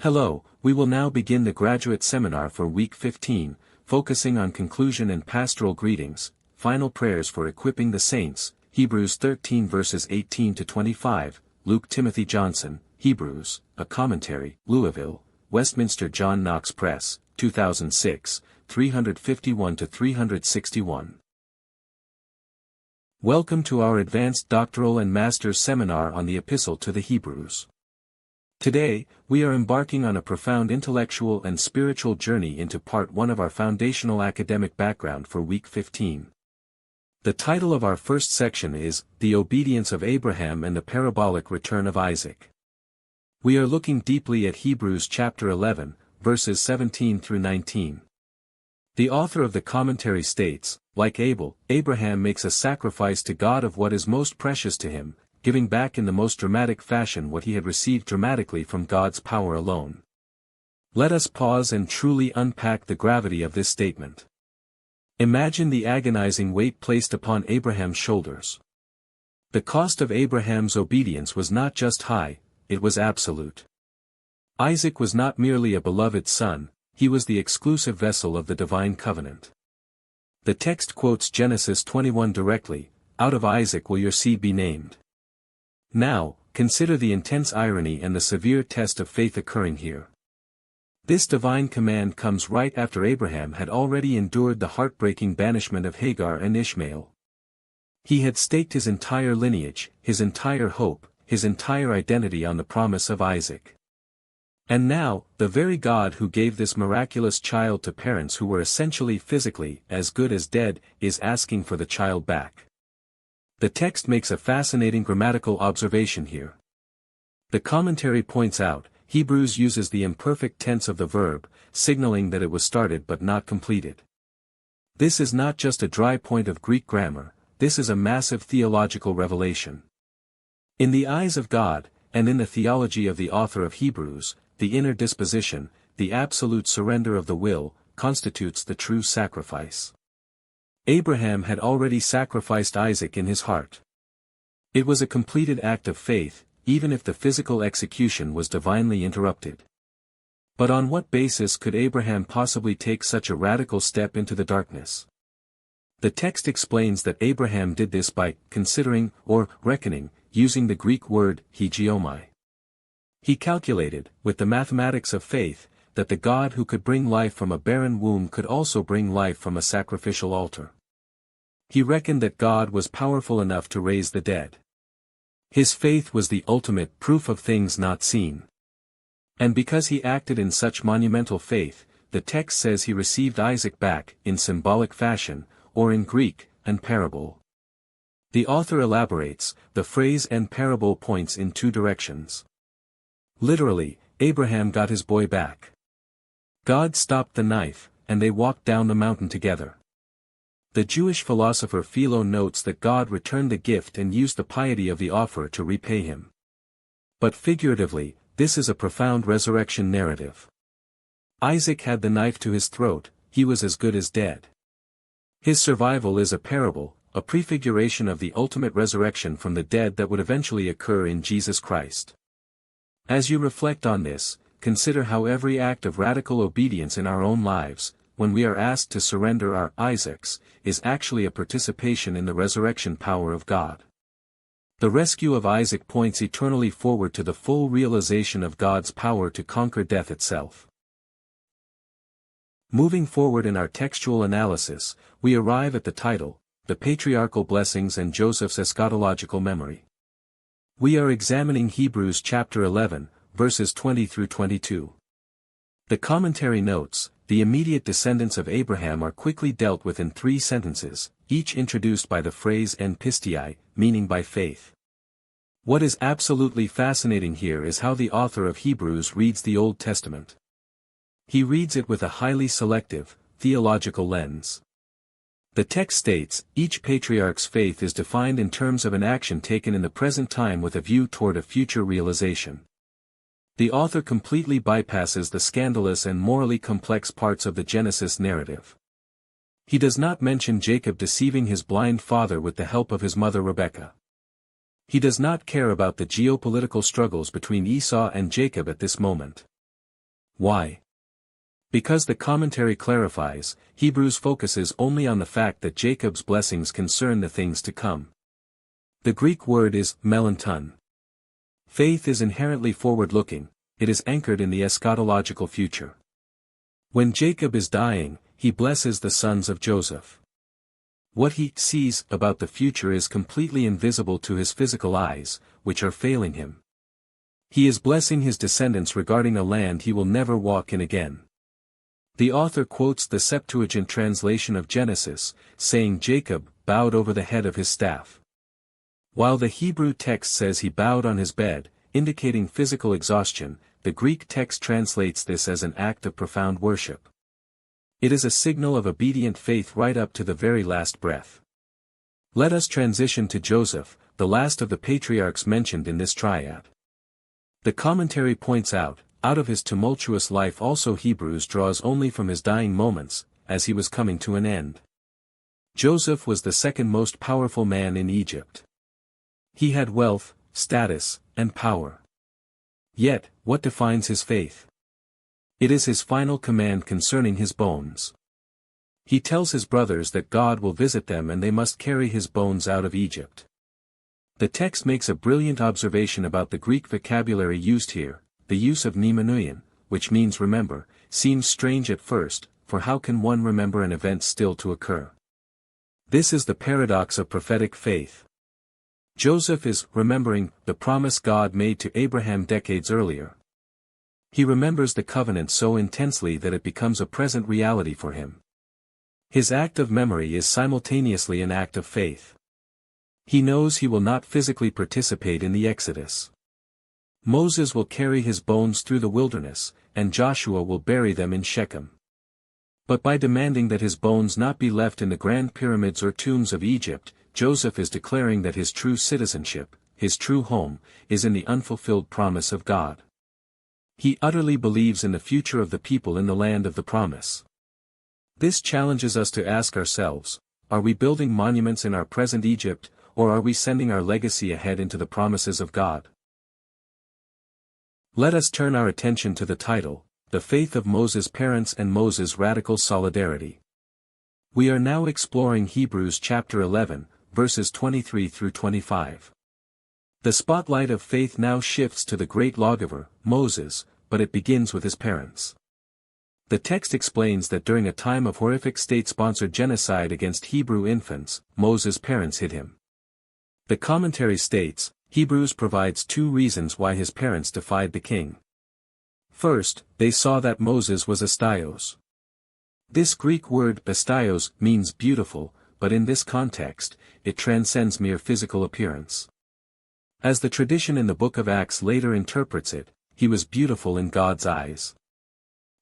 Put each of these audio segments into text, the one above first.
Hello, we will now begin the graduate seminar for week 15, focusing on conclusion and pastoral greetings, final prayers for equipping the saints, Hebrews 13 verses 18 to 25, Luke Timothy Johnson, Hebrews, a commentary, Louisville, Westminster John Knox Press, 2006, 351 to 361. Welcome to our Advanced Doctoral and Master's Seminar on the Epistle to the Hebrews. Today, we are embarking on a profound intellectual and spiritual journey into part 1 of our foundational academic background for week 15. The title of our first section is, The Obedience of Abraham and the Parabolic Return of Isaac. We are looking deeply at Hebrews chapter 11, verses 17 through 19. The author of the commentary states, like Abel, Abraham makes a sacrifice to God of what is most precious to him, giving back in the most dramatic fashion what he had received dramatically from God's power alone. Let us pause and truly unpack the gravity of this statement. Imagine the agonizing weight placed upon Abraham's shoulders. The cost of Abraham's obedience was not just high, it was absolute. Isaac was not merely a beloved son, he was the exclusive vessel of the divine covenant. The text quotes Genesis 21 directly, "Out of Isaac will your seed be named." Now, consider the intense irony and the severe test of faith occurring here. This divine command comes right after Abraham had already endured the heartbreaking banishment of Hagar and Ishmael. He had staked his entire lineage, his entire hope, his entire identity on the promise of Isaac. And now, the very God who gave this miraculous child to parents who were essentially physically as good as dead, is asking for the child back. The text makes a fascinating grammatical observation here. The commentary points out, Hebrews uses the imperfect tense of the verb, signaling that it was started but not completed. This is not just a dry point of Greek grammar, this is a massive theological revelation. In the eyes of God, and in the theology of the author of Hebrews, the inner disposition, the absolute surrender of the will, constitutes the true sacrifice. Abraham had already sacrificed Isaac in his heart. It was a completed act of faith, even if the physical execution was divinely interrupted. But on what basis could Abraham possibly take such a radical step into the darkness? The text explains that Abraham did this by considering, or reckoning, using the Greek word hegeomai. He calculated, with the mathematics of faith, that the God who could bring life from a barren womb could also bring life from a sacrificial altar. He reckoned that God was powerful enough to raise the dead. His faith was the ultimate proof of things not seen. And because he acted in such monumental faith, the text says he received Isaac back, in symbolic fashion, or in Greek, an parable. The author elaborates, the phrase "and parable" points in two directions. Literally, Abraham got his boy back. God stopped the knife, and they walked down the mountain together. The Jewish philosopher Philo notes that God returned the gift and used the piety of the offerer to repay him. But figuratively, this is a profound resurrection narrative. Isaac had the knife to his throat, he was as good as dead. His survival is a parable, a prefiguration of the ultimate resurrection from the dead that would eventually occur in Jesus Christ. As you reflect on this, consider how every act of radical obedience in our own lives, when we are asked to surrender our Isaacs, is actually a participation in the resurrection power of God. The rescue of Isaac points eternally forward to the full realization of God's power to conquer death itself. Moving forward in our textual analysis, we arrive at the title, The Patriarchal Blessings and Joseph's Eschatological Memory. We are examining Hebrews chapter 11, verses 20 through 22. The commentary notes, the immediate descendants of Abraham are quickly dealt with in 3 sentences, each introduced by the phrase en pistai, meaning by faith. What is absolutely fascinating here is how the author of Hebrews reads the Old Testament. He reads it with a highly selective, theological lens. The text states, each patriarch's faith is defined in terms of an action taken in the present time with a view toward a future realization. The author completely bypasses the scandalous and morally complex parts of the Genesis narrative. He does not mention Jacob deceiving his blind father with the help of his mother Rebekah. He does not care about the geopolitical struggles between Esau and Jacob at this moment. Why? Because the commentary clarifies, Hebrews focuses only on the fact that Jacob's blessings concern the things to come. The Greek word is melanton. Faith is inherently forward-looking, it is anchored in the eschatological future. When Jacob is dying, he blesses the sons of Joseph. What he sees about the future is completely invisible to his physical eyes, which are failing him. He is blessing his descendants regarding a land he will never walk in again. The author quotes the Septuagint translation of Genesis, saying Jacob bowed over the head of his staff. While the Hebrew text says he bowed on his bed, indicating physical exhaustion, the Greek text translates this as an act of profound worship. It is a signal of obedient faith right up to the very last breath. Let us transition to Joseph, the last of the patriarchs mentioned in this triad. The commentary points out of his tumultuous life also Hebrews draws only from his dying moments, as he was coming to an end. Joseph was the second most powerful man in Egypt. He had wealth, status, and power. Yet, what defines his faith? It is his final command concerning his bones. He tells his brothers that God will visit them and they must carry his bones out of Egypt. The text makes a brilliant observation about the Greek vocabulary used here. The use of mnemonuion, which means remember, seems strange at first, for how can one remember an event still to occur? This is the paradox of prophetic faith. Joseph is remembering the promise God made to Abraham decades earlier. He remembers the covenant so intensely that it becomes a present reality for him. His act of memory is simultaneously an act of faith. He knows he will not physically participate in the Exodus. Moses will carry his bones through the wilderness, and Joshua will bury them in Shechem. But by demanding that his bones not be left in the grand pyramids or tombs of Egypt, Joseph is declaring that his true citizenship, his true home, is in the unfulfilled promise of God. He utterly believes in the future of the people in the land of the promise. This challenges us to ask ourselves, are we building monuments in our present Egypt, or are we sending our legacy ahead into the promises of God? Let us turn our attention to the title, The Faith of Moses' Parents and Moses' Radical Solidarity. We are now exploring Hebrews chapter 11, verses 23 through 25. The spotlight of faith now shifts to the great lawgiver, Moses, but it begins with his parents. The text explains that during a time of horrific state-sponsored genocide against Hebrew infants, Moses' parents hid him. The commentary states, Hebrews provides two reasons why his parents defied the king. First, they saw that Moses was astios. This Greek word astios means beautiful, but in this context, it transcends mere physical appearance. As the tradition in the book of Acts later interprets it, he was beautiful in God's eyes.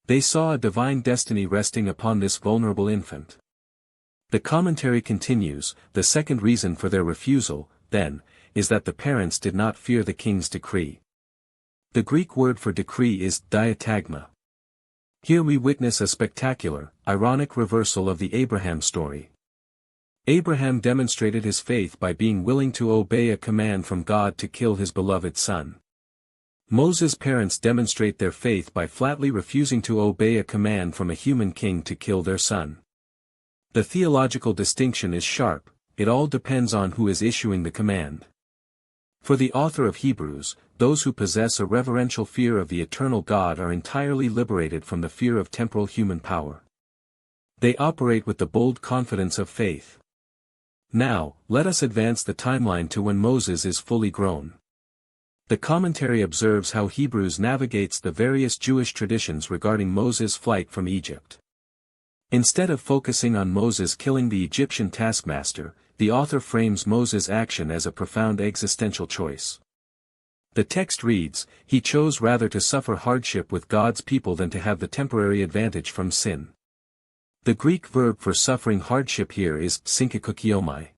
They saw a divine destiny resting upon this vulnerable infant. The commentary continues, the second reason for their refusal, then, is that the parents did not fear the king's decree. The Greek word for decree is diatagma. Here we witness a spectacular, ironic reversal of the Abraham story. Abraham demonstrated his faith by being willing to obey a command from God to kill his beloved son. Moses' parents demonstrate their faith by flatly refusing to obey a command from a human king to kill their son. The theological distinction is sharp, it all depends on who is issuing the command. For the author of Hebrews, those who possess a reverential fear of the eternal God are entirely liberated from the fear of temporal human power. They operate with the bold confidence of faith. Now, let us advance the timeline to when Moses is fully grown. The commentary observes how Hebrews navigates the various Jewish traditions regarding Moses' flight from Egypt. Instead of focusing on Moses killing the Egyptian taskmaster, the author frames Moses' action as a profound existential choice. The text reads, he chose rather to suffer hardship with God's people than to have the temporary advantage from sin. The Greek verb for suffering hardship here is synkikokiomai.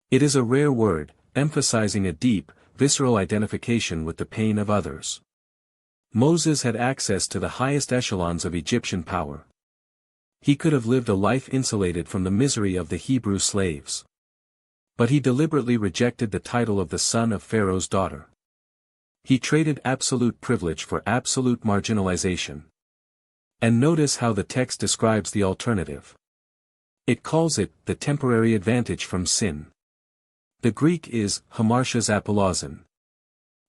It is a rare word, emphasizing a deep, visceral identification with the pain of others. Moses had access to the highest echelons of Egyptian power. He could have lived a life insulated from the misery of the Hebrew slaves. But he deliberately rejected the title of the son of Pharaoh's daughter. He traded absolute privilege for absolute marginalization. And notice how the text describes the alternative. It calls it the temporary advantage from sin. The Greek is hamartias apolausin.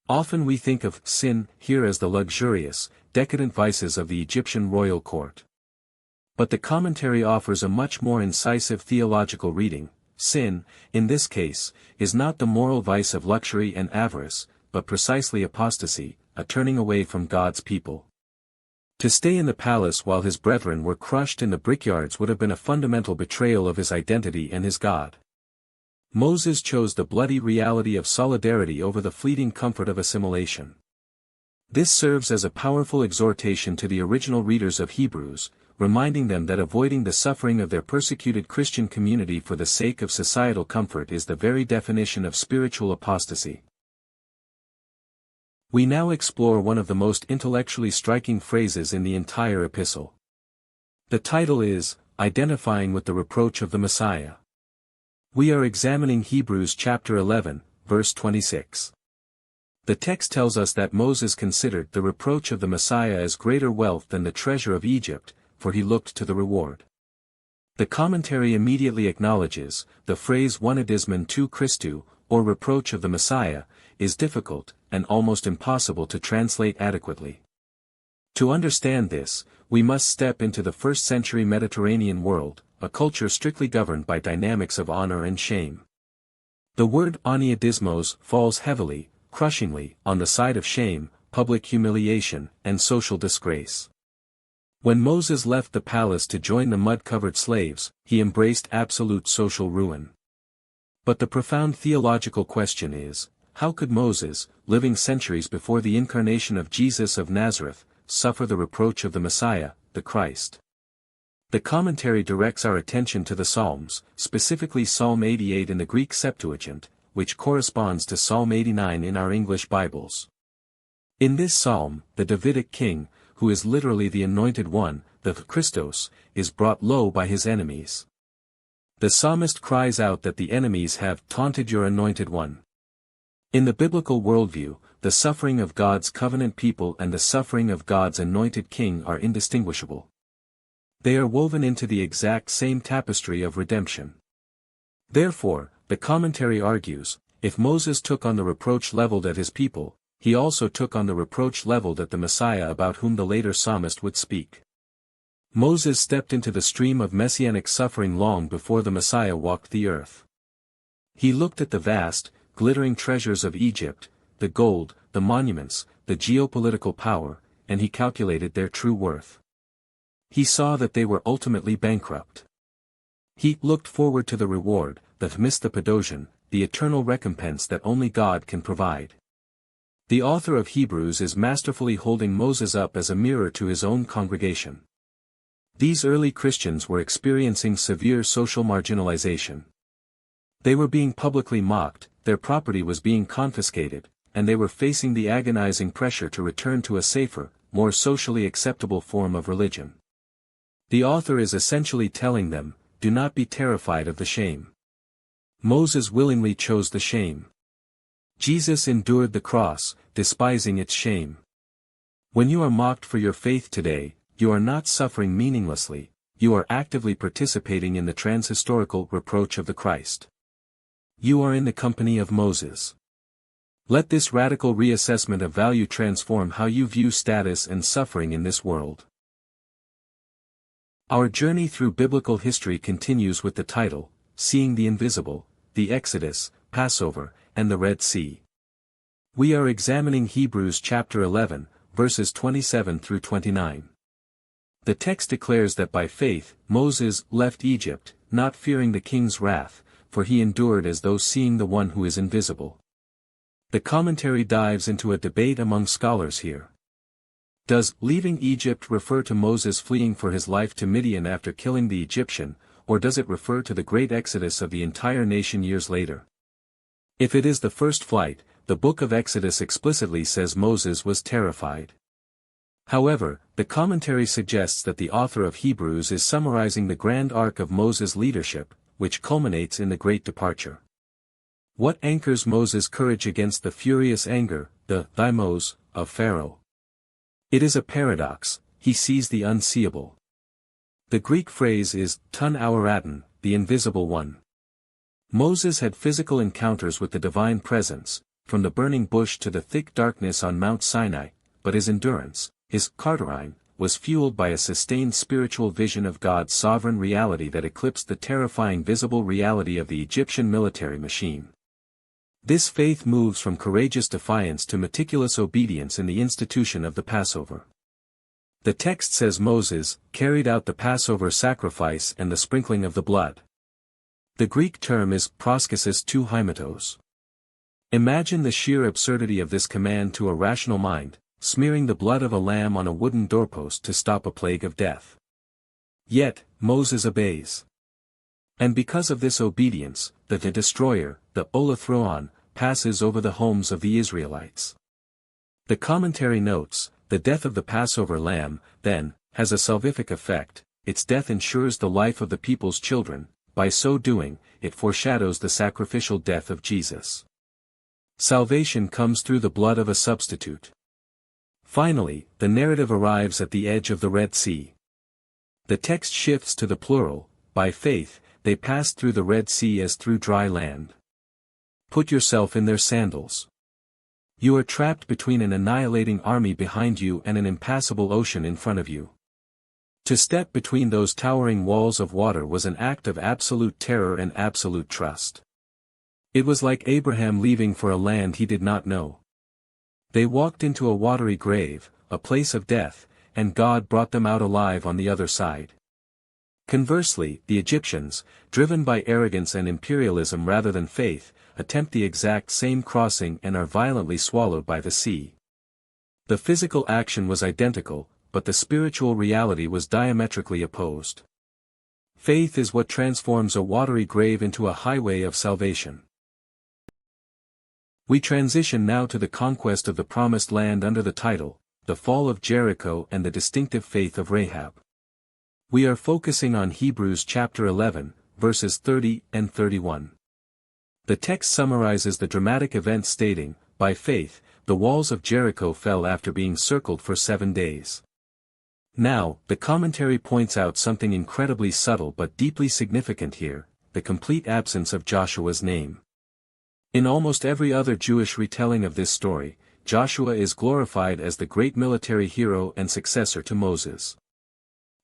Often we think of sin here as the luxurious, decadent vices of the Egyptian royal court. But the commentary offers a much more incisive theological reading. Sin, in this case, is not the moral vice of luxury and avarice, but precisely apostasy, a turning away from God's people. To stay in the palace while his brethren were crushed in the brickyards would have been a fundamental betrayal of his identity and his God. Moses chose the bloody reality of solidarity over the fleeting comfort of assimilation. This serves as a powerful exhortation to the original readers of Hebrews, reminding them that avoiding the suffering of their persecuted Christian community for the sake of societal comfort is the very definition of spiritual apostasy. We now explore one of the most intellectually striking phrases in the entire epistle. The title is, Identifying with the Reproach of the Messiah. We are examining Hebrews chapter 11, verse 26. The text tells us that Moses considered the reproach of the Messiah as greater wealth than the treasure of Egypt, for he looked to the reward. The commentary immediately acknowledges, the phrase onadismon tou Christou, or reproach of the Messiah, is difficult, and almost impossible to translate adequately. To understand this, we must step into the first-century Mediterranean world, a culture strictly governed by dynamics of honor and shame. The word oniadismos falls heavily, crushingly, on the side of shame, public humiliation, and social disgrace. When Moses left the palace to join the mud-covered slaves, he embraced absolute social ruin. But the profound theological question is, how could Moses, living centuries before the incarnation of Jesus of Nazareth, suffer the reproach of the Messiah, the Christ? The commentary directs our attention to the Psalms, specifically Psalm 88 in the Greek Septuagint, which corresponds to Psalm 89 in our English Bibles. In this psalm, the Davidic king, who is literally the Anointed One, the Christos, is brought low by his enemies. The psalmist cries out that the enemies have taunted your Anointed One. In the biblical worldview, the suffering of God's covenant people and the suffering of God's anointed king are indistinguishable. They are woven into the exact same tapestry of redemption. Therefore, the commentary argues, if Moses took on the reproach leveled at his people, he also took on the reproach leveled at the Messiah about whom the later psalmist would speak. Moses stepped into the stream of messianic suffering long before the Messiah walked the earth. He looked at the vast, glittering treasures of Egypt, the gold, the monuments, the geopolitical power, and he calculated their true worth. He saw that they were ultimately bankrupt. He looked forward to the reward, the Thmistopadosion, the eternal recompense that only God can provide. The author of Hebrews is masterfully holding Moses up as a mirror to his own congregation. These early Christians were experiencing severe social marginalization. They were being publicly mocked, their property was being confiscated, and they were facing the agonizing pressure to return to a safer, more socially acceptable form of religion. The author is essentially telling them, do not be terrified of the shame. Moses willingly chose the shame. Jesus endured the cross, despising its shame. When you are mocked for your faith today, you are not suffering meaninglessly, you are actively participating in the transhistorical reproach of the Christ. You are in the company of Moses. Let this radical reassessment of value transform how you view status and suffering in this world. Our journey through biblical history continues with the title, Seeing the Invisible, the Exodus, Passover, and the Red Sea. We are examining Hebrews chapter 11, verses 27 through 29. The text declares that by faith, Moses left Egypt, not fearing the king's wrath, for he endured as though seeing the one who is invisible. The commentary dives into a debate among scholars here. Does leaving Egypt refer to Moses fleeing for his life to Midian after killing the Egyptian, or does it refer to the great exodus of the entire nation years later? If it is the first flight, the book of Exodus explicitly says Moses was terrified. However, the commentary suggests that the author of Hebrews is summarizing the grand arc of Moses' leadership, which culminates in the great departure. What anchors Moses' courage against the furious anger, the thymos, of Pharaoh? It is a paradox. he sees the unseeable. The Greek phrase is ton auraton, the invisible one. Moses had physical encounters with the divine presence, from the burning bush to the thick darkness on Mount Sinai, but his endurance, his karterine, was fueled by a sustained spiritual vision of God's sovereign reality that eclipsed the terrifying visible reality of the Egyptian military machine. This faith moves from courageous defiance to meticulous obedience in the institution of the Passover. The text says Moses carried out the Passover sacrifice and the sprinkling of the blood. The Greek term is proskasis tou haimatos. Imagine the sheer absurdity of this command to a rational mind, smearing the blood of a lamb on a wooden doorpost to stop a plague of death. Yet, Moses obeys. And because of this obedience, the destroyer, the Olathroon, passes over the homes of the Israelites. The commentary notes, the death of the Passover lamb, then, has a salvific effect. Its death ensures the life of the people's children. By so doing, it foreshadows the sacrificial death of Jesus. Salvation comes through the blood of a substitute. Finally, the narrative arrives at the edge of the Red Sea. The text shifts to the plural. By faith, they passed through the Red Sea as through dry land. Put yourself in their sandals. You are trapped between an annihilating army behind you and an impassable ocean in front of you. To step between those towering walls of water was an act of absolute terror and absolute trust. It was like Abraham leaving for a land he did not know. They walked into a watery grave, a place of death, and God brought them out alive on the other side. Conversely, the Egyptians, driven by arrogance and imperialism rather than faith, attempt the exact same crossing and are violently swallowed by the sea. The physical action was identical, but the spiritual reality was diametrically opposed. Faith is what transforms a watery grave into a highway of salvation. We transition now to the conquest of the Promised Land under the title, The Fall of Jericho and the Distinctive Faith of Rahab. We are focusing on Hebrews chapter 11, verses 30 and 31. The text summarizes the dramatic event stating, by faith, the walls of Jericho fell after being circled for 7 days. Now, the commentary points out something incredibly subtle but deeply significant here, the complete absence of Joshua's name. In almost every other Jewish retelling of this story, Joshua is glorified as the great military hero and successor to Moses.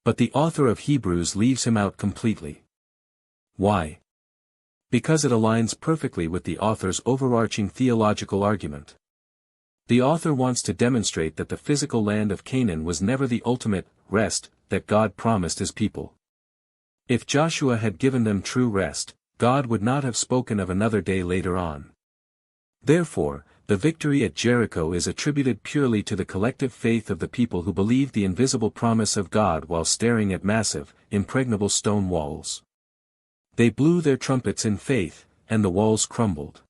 But the author of Hebrews leaves him out completely. Why? Because it aligns perfectly with the author's overarching theological argument. The author wants to demonstrate that the physical land of Canaan was never the ultimate rest that God promised his people. If Joshua had given them true rest, God would not have spoken of another day later on. Therefore, the victory at Jericho is attributed purely to the collective faith of the people who believed the invisible promise of God while staring at massive, impregnable stone walls. They blew their trumpets in faith, and the walls crumbled.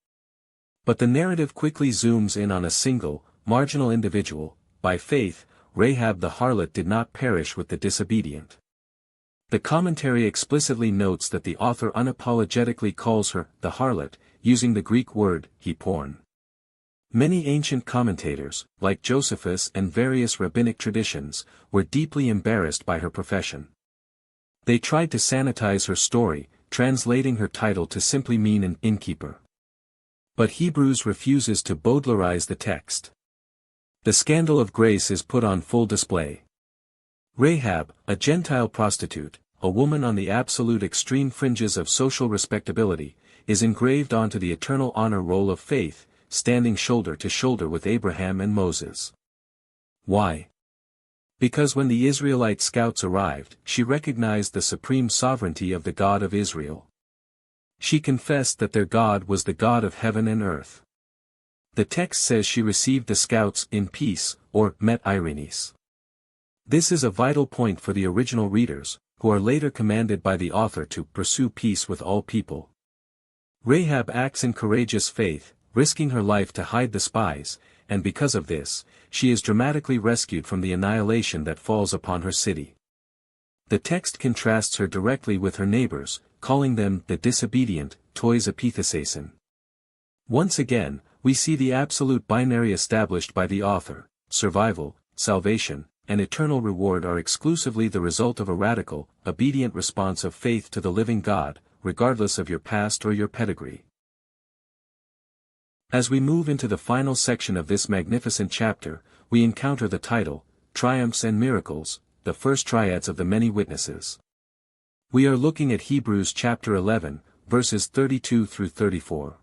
But the narrative quickly zooms in on a single, marginal individual. By faith, Rahab the harlot did not perish with the disobedient. The commentary explicitly notes that the author unapologetically calls her the harlot, using the Greek word porn. Many ancient commentators, like Josephus and various rabbinic traditions, were deeply embarrassed by her profession. They tried to sanitize her story, translating her title to simply mean an innkeeper. But Hebrews refuses to Bowdlerize the text. The scandal of grace is put on full display. Rahab, a Gentile prostitute, a woman on the absolute extreme fringes of social respectability, is engraved onto the eternal honor roll of faith, standing shoulder to shoulder with Abraham and Moses. Why? Because when the Israelite scouts arrived, she recognized the supreme sovereignty of the God of Israel. She confessed that their God was the God of heaven and earth. The text says she received the scouts in peace, or met Irenes. This is a vital point for the original readers, who are later commanded by the author to pursue peace with all people. Rahab acts in courageous faith, risking her life to hide the spies, and because of this, she is dramatically rescued from the annihilation that falls upon her city. The text contrasts her directly with her neighbors, calling them the disobedient, tois epithesason. Once again, we see the absolute binary established by the author, survival, salvation, and eternal reward are exclusively the result of a radical, obedient response of faith to the living God, regardless of your past or your pedigree. As we move into the final section of this magnificent chapter, we encounter the title, Triumphs and Miracles, the first triads of the many witnesses. We are looking at Hebrews chapter 11, verses 32 through 34.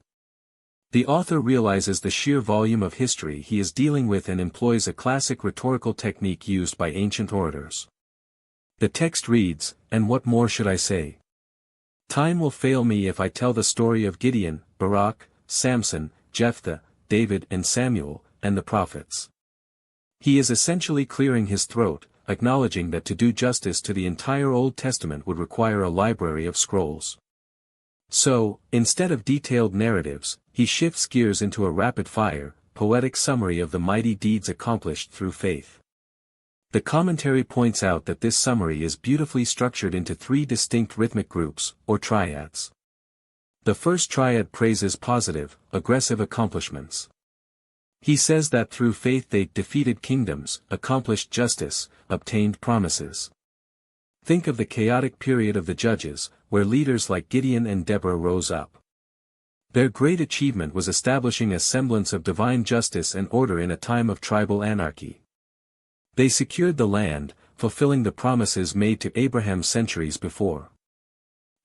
The author realizes the sheer volume of history he is dealing with and employs a classic rhetorical technique used by ancient orators. The text reads, "And what more should I say? Time will fail me if I tell the story of Gideon, Barak, Samson, Jephthah, David and Samuel, and the prophets." He is essentially clearing his throat, acknowledging that to do justice to the entire Old Testament would require a library of scrolls. So, instead of detailed narratives, he shifts gears into a rapid-fire, poetic summary of the mighty deeds accomplished through faith. The commentary points out that this summary is beautifully structured into three distinct rhythmic groups, or triads. The first triad praises positive, aggressive accomplishments. He says that through faith they defeated kingdoms, accomplished justice, obtained promises. Think of the chaotic period of the Judges, where leaders like Gideon and Deborah rose up. Their great achievement was establishing a semblance of divine justice and order in a time of tribal anarchy. They secured the land, fulfilling the promises made to Abraham centuries before.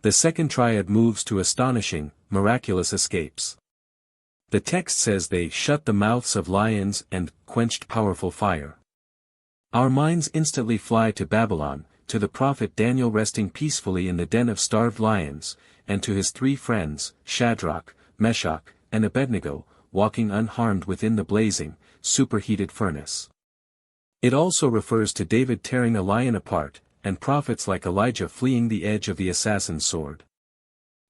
The second triad moves to astonishing, miraculous escapes. The text says they shut the mouths of lions and quenched powerful fire. Our minds instantly fly to Babylon, to the prophet Daniel resting peacefully in the den of starved lions, and to his three friends, Shadrach, Meshach, and Abednego, walking unharmed within the blazing, superheated furnace. It also refers to David tearing a lion apart, and prophets like Elijah fleeing the edge of the assassin's sword.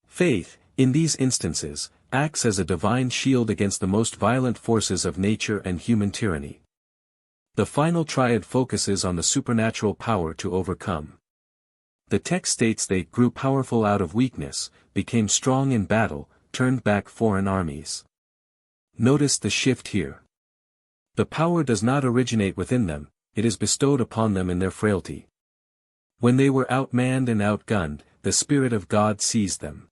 Faith, in these instances, acts as a divine shield against the most violent forces of nature and human tyranny. The final triad focuses on the supernatural power to overcome. The text states they grew powerful out of weakness, became strong in battle, turned back foreign armies. Notice the shift here. The power does not originate within them, it is bestowed upon them in their frailty. When they were outmanned and outgunned, the Spirit of God seized them.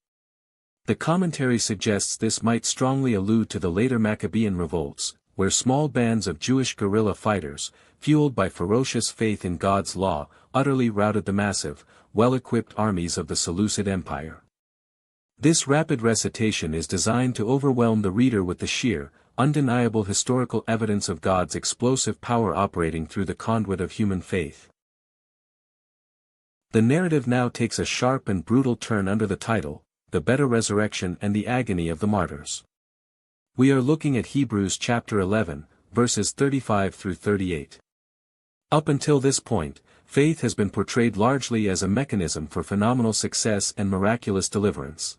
The commentary suggests this might strongly allude to the later Maccabean revolts, where small bands of Jewish guerrilla fighters, fueled by ferocious faith in God's law, utterly routed the massive, well-equipped armies of the Seleucid Empire. This rapid recitation is designed to overwhelm the reader with the sheer, undeniable historical evidence of God's explosive power operating through the conduit of human faith. The narrative now takes a sharp and brutal turn under the title, The Better Resurrection and the Agony of the Martyrs. We are looking at Hebrews chapter 11, verses 35 through 38. Up until this point, faith has been portrayed largely as a mechanism for phenomenal success and miraculous deliverance.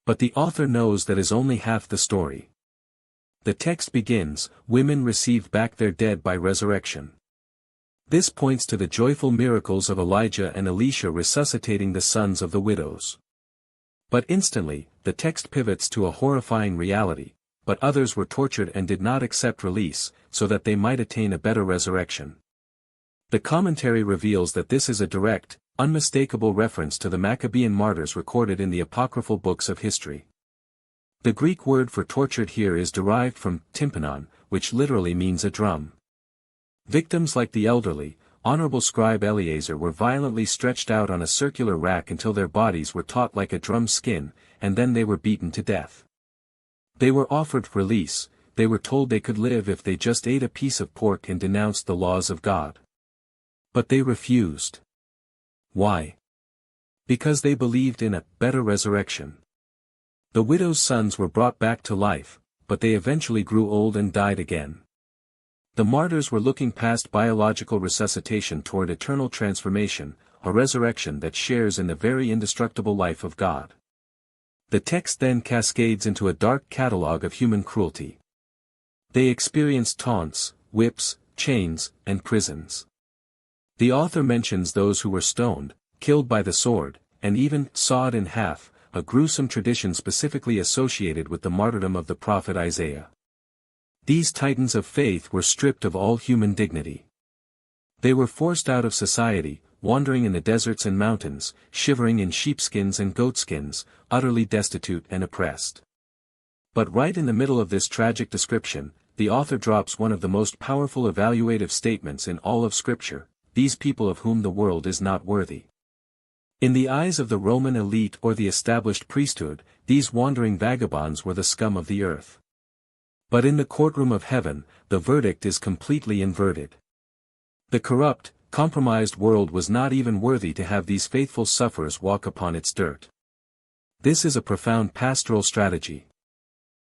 But the author knows that is only half the story. The text begins, "Women received back their dead by resurrection." This points to the joyful miracles of Elijah and Elisha resuscitating the sons of the widows. But instantly, the text pivots to a horrifying reality. But others were tortured and did not accept release, so that they might attain a better resurrection. The commentary reveals that this is a direct, unmistakable reference to the Maccabean martyrs recorded in the apocryphal books of history. The Greek word for tortured here is derived from tympanon, which literally means a drum. Victims like the elderly, honorable scribe Eleazar were violently stretched out on a circular rack until their bodies were taut like a drum skin, and then they were beaten to death. They were offered release, they were told they could live if they just ate a piece of pork and denounced the laws of God. But they refused. Why? Because they believed in a better resurrection. The widow's sons were brought back to life, but they eventually grew old and died again. The martyrs were looking past biological resuscitation toward eternal transformation, a resurrection that shares in the very indestructible life of God. The text then cascades into a dark catalogue of human cruelty. They experienced taunts, whips, chains, and prisons. The author mentions those who were stoned, killed by the sword, and even sawed in half, a gruesome tradition specifically associated with the martyrdom of the prophet Isaiah. These titans of faith were stripped of all human dignity. They were forced out of society, wandering in the deserts and mountains, shivering in sheepskins and goatskins, utterly destitute and oppressed. But right in the middle of this tragic description, the author drops one of the most powerful evaluative statements in all of Scripture: these people of whom the world is not worthy. In the eyes of the Roman elite or the established priesthood, these wandering vagabonds were the scum of the earth. But in the courtroom of heaven, the verdict is completely inverted. The corrupt, compromised world was not even worthy to have these faithful sufferers walk upon its dirt. This is a profound pastoral strategy.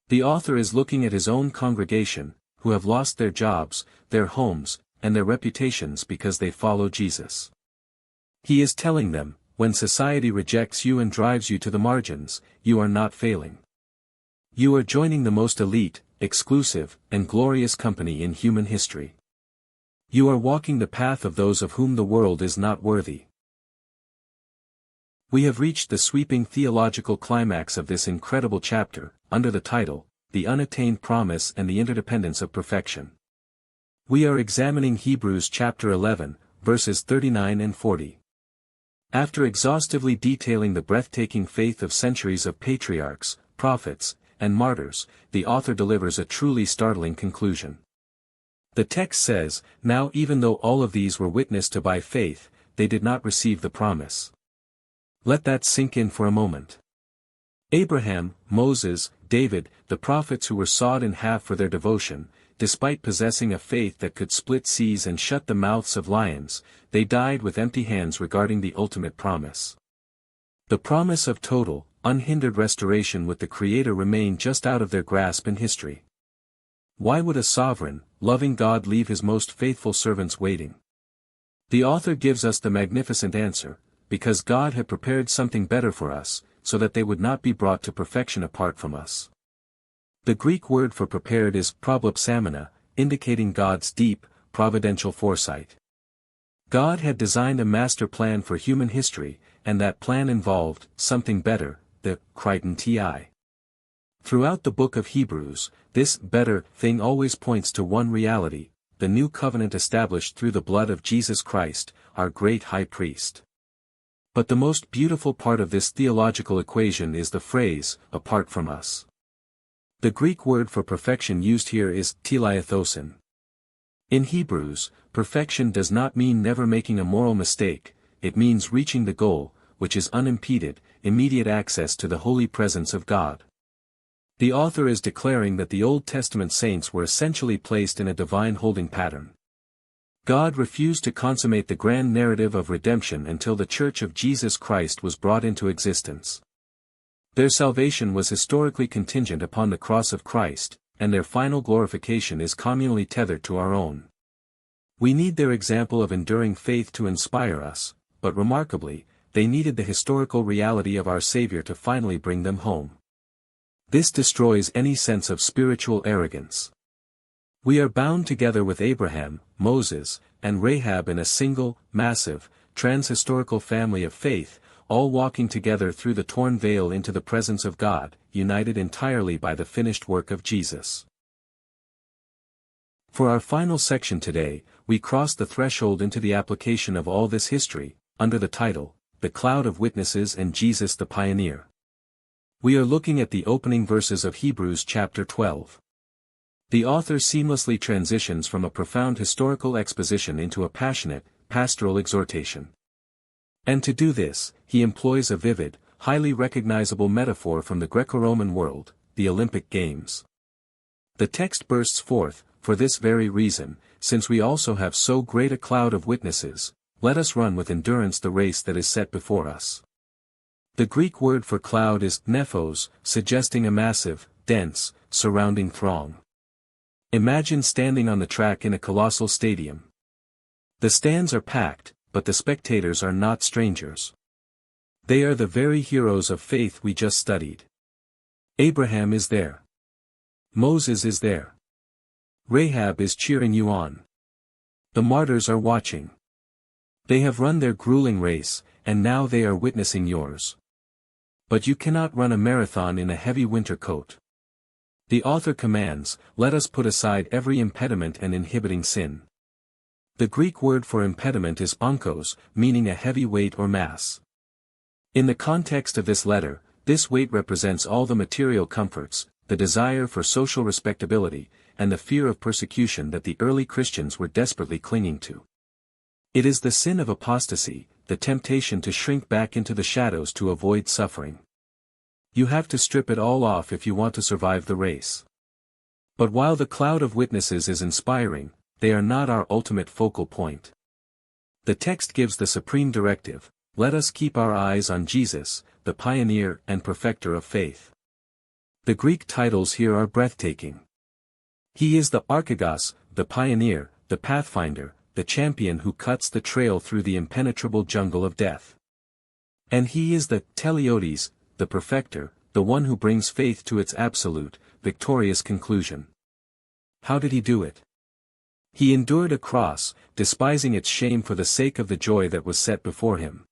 The author is looking at his own congregation, who have lost their jobs, their homes, and their reputations because they follow Jesus. He is telling them, when society rejects you and drives you to the margins, you are not failing. You are joining the most elite, exclusive, and glorious company in human history. You are walking the path of those of whom the world is not worthy. We have reached the sweeping theological climax of this incredible chapter, under the title, The Unattained Promise and the Interdependence of Perfection. We are examining Hebrews chapter 11, verses 39 and 40. After exhaustively detailing the breathtaking faith of centuries of patriarchs, prophets, and martyrs, the author delivers a truly startling conclusion. The text says, "Now even though all of these were witnessed to by faith, they did not receive the promise." Let that sink in for a moment. Abraham, Moses, David, the prophets who were sawed in half for their devotion, despite possessing a faith that could split seas and shut the mouths of lions, they died with empty hands regarding the ultimate promise. The promise of total, unhindered restoration with the Creator remained just out of their grasp in history. Why would a sovereign, loving God leave his most faithful servants waiting? The author gives us the magnificent answer: because God had prepared something better for us, so that they would not be brought to perfection apart from us. The Greek word for prepared is prolepsamena, indicating God's deep, providential foresight. God had designed a master plan for human history, and that plan involved something better, the Criton Ti. Throughout the book of Hebrews, this better thing always points to one reality: the new covenant established through the blood of Jesus Christ, our great high priest. But the most beautiful part of this theological equation is the phrase, apart from us. The Greek word for perfection used here is teleiathosin. In Hebrews, perfection does not mean never making a moral mistake, it means reaching the goal, which is unimpeded, immediate access to the holy presence of God. The author is declaring that the Old Testament saints were essentially placed in a divine holding pattern. God refused to consummate the grand narrative of redemption until the Church of Jesus Christ was brought into existence. Their salvation was historically contingent upon the cross of Christ, and their final glorification is communally tethered to our own. We need their example of enduring faith to inspire us, but remarkably, they needed the historical reality of our Savior to finally bring them home. This destroys any sense of spiritual arrogance. We are bound together with Abraham, Moses, and Rahab in a single, massive, trans-historical family of faith, all walking together through the torn veil into the presence of God, united entirely by the finished work of Jesus. For our final section today, we cross the threshold into the application of all this history, under the title, The Cloud of Witnesses and Jesus the Pioneer. We are looking at the opening verses of Hebrews chapter 12. The author seamlessly transitions from a profound historical exposition into a passionate, pastoral exhortation. And to do this, he employs a vivid, highly recognizable metaphor from the Greco-Roman world, the Olympic Games. The text bursts forth, for this very reason, since we also have so great a cloud of witnesses, let us run with endurance the race that is set before us. The Greek word for cloud is nephos, suggesting a massive, dense, surrounding throng. Imagine standing on the track in a colossal stadium. The stands are packed, but the spectators are not strangers. They are the very heroes of faith we just studied. Abraham is there. Moses is there. Rahab is cheering you on. The martyrs are watching. They have run their grueling race, and now they are witnessing yours. But you cannot run a marathon in a heavy winter coat. The author commands, let us put aside every impediment and inhibiting sin. The Greek word for impediment is onkos, meaning a heavy weight or mass. In the context of this letter, this weight represents all the material comforts, the desire for social respectability, and the fear of persecution that the early Christians were desperately clinging to. It is the sin of apostasy, the temptation to shrink back into the shadows to avoid suffering. You have to strip it all off if you want to survive the race. But while the cloud of witnesses is inspiring, they are not our ultimate focal point. The text gives the supreme directive: let us keep our eyes on Jesus, the pioneer and perfecter of faith. The Greek titles here are breathtaking. He is the archegos, the pioneer, the pathfinder, the champion who cuts the trail through the impenetrable jungle of death. And he is the teleiotes, the perfecter, the one who brings faith to its absolute, victorious conclusion. How did he do it? He endured a cross, despising its shame for the sake of the joy that was set before him.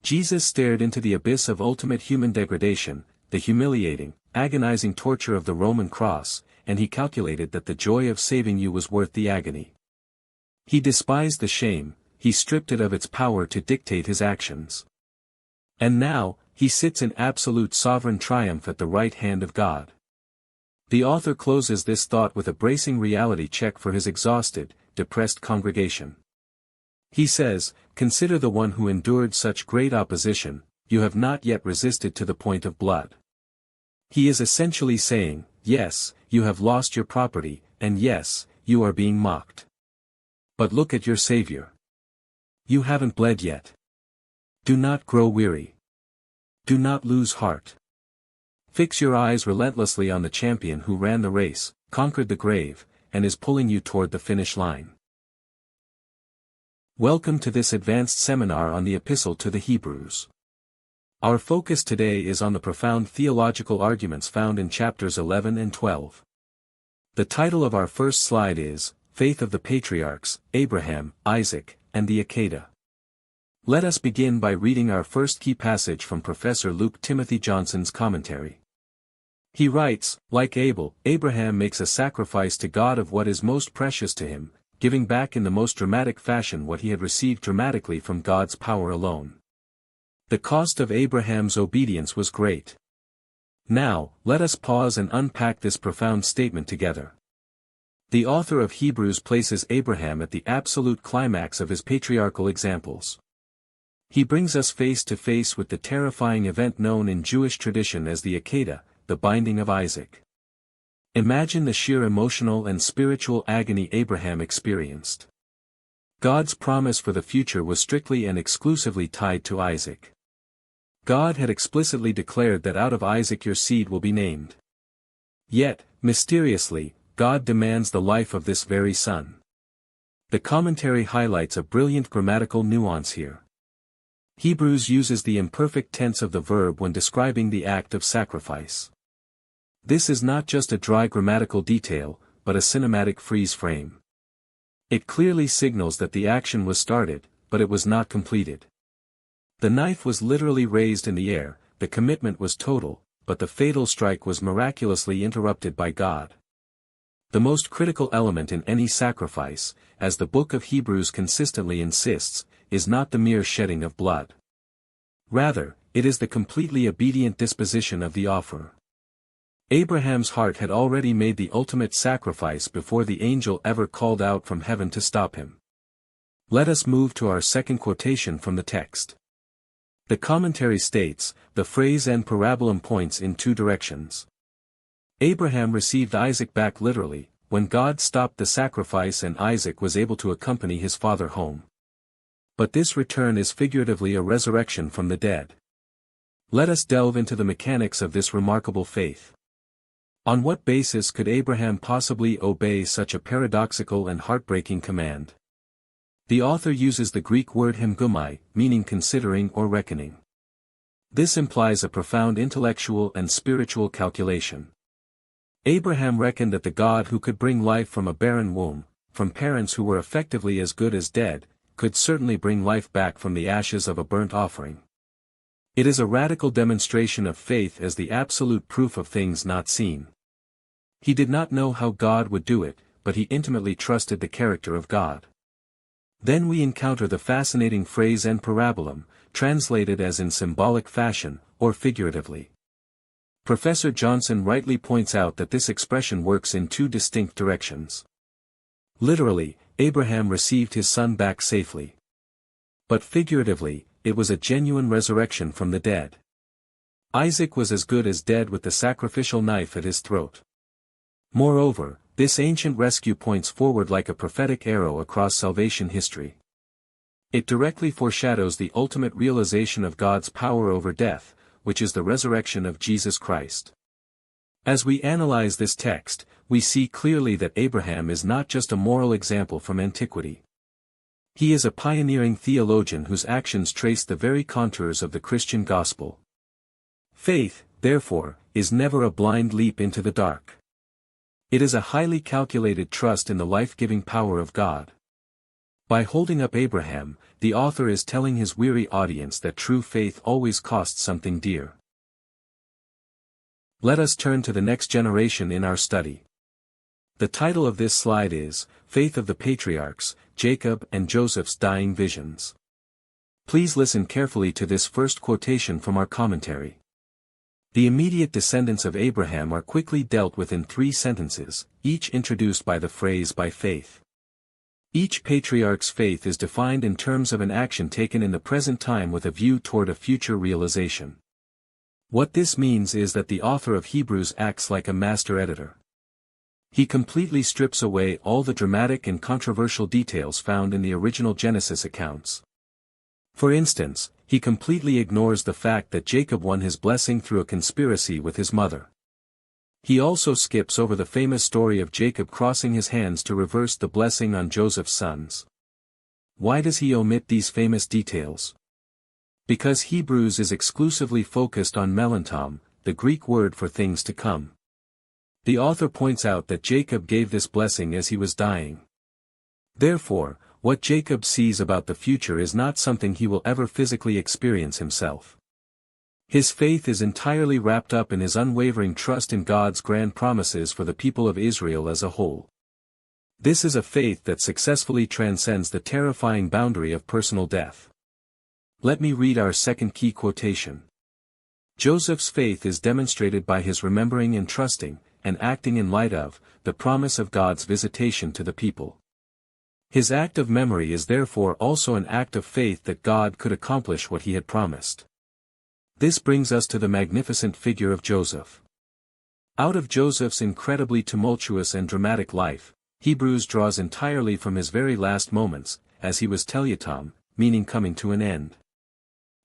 Jesus stared into the abyss of ultimate human degradation, the humiliating, agonizing torture of the Roman cross, and he calculated that the joy of saving you was worth the agony. He despised the shame, he stripped it of its power to dictate his actions. And now, he sits in absolute sovereign triumph at the right hand of God. The author closes this thought with a bracing reality check for his exhausted, depressed congregation. He says, "Consider the one who endured such great opposition, you have not yet resisted to the point of blood." He is essentially saying, yes, you have lost your property, and yes, you are being mocked. But look at your Savior. You haven't bled yet. Do not grow weary. Do not lose heart. Fix your eyes relentlessly on the champion who ran the race, conquered the grave, and is pulling you toward the finish line. Welcome to this advanced seminar on the Epistle to the Hebrews. Our focus today is on the profound theological arguments found in chapters 11 and 12. The title of our first slide is, Faith of the Patriarchs, Abraham, Isaac, and the Akedah. Let us begin by reading our first key passage from Professor Luke Timothy Johnson's commentary. He writes, like Abel, Abraham makes a sacrifice to God of what is most precious to him, giving back in the most dramatic fashion what he had received dramatically from God's power alone. The cost of Abraham's obedience was great. Now, let us pause and unpack this profound statement together. The author of Hebrews places Abraham at the absolute climax of his patriarchal examples. He brings us face to face with the terrifying event known in Jewish tradition as the Akedah, the binding of Isaac. Imagine the sheer emotional and spiritual agony Abraham experienced. God's promise for the future was strictly and exclusively tied to Isaac. God had explicitly declared that out of Isaac your seed will be named. Yet, mysteriously, God demands the life of this very son. The commentary highlights a brilliant grammatical nuance here. Hebrews uses the imperfect tense of the verb when describing the act of sacrifice. This is not just a dry grammatical detail, but a cinematic freeze frame. It clearly signals that the action was started, but it was not completed. The knife was literally raised in the air, the commitment was total, but the fatal strike was miraculously interrupted by God. The most critical element in any sacrifice, as the book of Hebrews consistently insists, is not the mere shedding of blood. Rather, it is the completely obedient disposition of the offerer. Abraham's heart had already made the ultimate sacrifice before the angel ever called out from heaven to stop him. Let us move to our second quotation from the text. The commentary states, the phrase and parabolum points in two directions. Abraham received Isaac back literally, when God stopped the sacrifice and Isaac was able to accompany his father home. But this return is figuratively a resurrection from the dead. Let us delve into the mechanics of this remarkable faith. On what basis could Abraham possibly obey such a paradoxical and heartbreaking command? The author uses the Greek word hymgumai, meaning considering or reckoning. This implies a profound intellectual and spiritual calculation. Abraham reckoned that the God who could bring life from a barren womb, from parents who were effectively as good as dead, could certainly bring life back from the ashes of a burnt offering. It is a radical demonstration of faith as the absolute proof of things not seen. He did not know how God would do it, but he intimately trusted the character of God. Then we encounter the fascinating phrase en parabolum, translated as in symbolic fashion, or figuratively. Professor Johnson rightly points out that this expression works in two distinct directions. Literally, Abraham received his son back safely. But figuratively, it was a genuine resurrection from the dead. Isaac was as good as dead with the sacrificial knife at his throat. Moreover, this ancient rescue points forward like a prophetic arrow across salvation history. It directly foreshadows the ultimate realization of God's power over death, which is the resurrection of Jesus Christ. As we analyze this text, we see clearly that Abraham is not just a moral example from antiquity. He is a pioneering theologian whose actions trace the very contours of the Christian gospel. Faith, therefore, is never a blind leap into the dark. It is a highly calculated trust in the life-giving power of God. By holding up Abraham, the author is telling his weary audience that true faith always costs something dear. Let us turn to the next generation in our study. The title of this slide is, Faith of the Patriarchs, Jacob and Joseph's Dying Visions. Please listen carefully to this first quotation from our commentary. The immediate descendants of Abraham are quickly dealt with in 3 sentences, each introduced by the phrase by faith. Each patriarch's faith is defined in terms of an action taken in the present time with a view toward a future realization. What this means is that the author of Hebrews acts like a master editor. He completely strips away all the dramatic and controversial details found in the original Genesis accounts. For instance, he completely ignores the fact that Jacob won his blessing through a conspiracy with his mother. He also skips over the famous story of Jacob crossing his hands to reverse the blessing on Joseph's sons. Why does he omit these famous details? Because Hebrews is exclusively focused on melantom, the Greek word for things to come. The author points out that Jacob gave this blessing as he was dying. Therefore, what Jacob sees about the future is not something he will ever physically experience himself. His faith is entirely wrapped up in his unwavering trust in God's grand promises for the people of Israel as a whole. This is a faith that successfully transcends the terrifying boundary of personal death. Let me read our second key quotation. Joseph's faith is demonstrated by his remembering and trusting, and acting in light of, the promise of God's visitation to the people. His act of memory is therefore also an act of faith that God could accomplish what he had promised. This brings us to the magnificent figure of Joseph. Out of Joseph's incredibly tumultuous and dramatic life, Hebrews draws entirely from his very last moments, as he was telyatom, meaning coming to an end.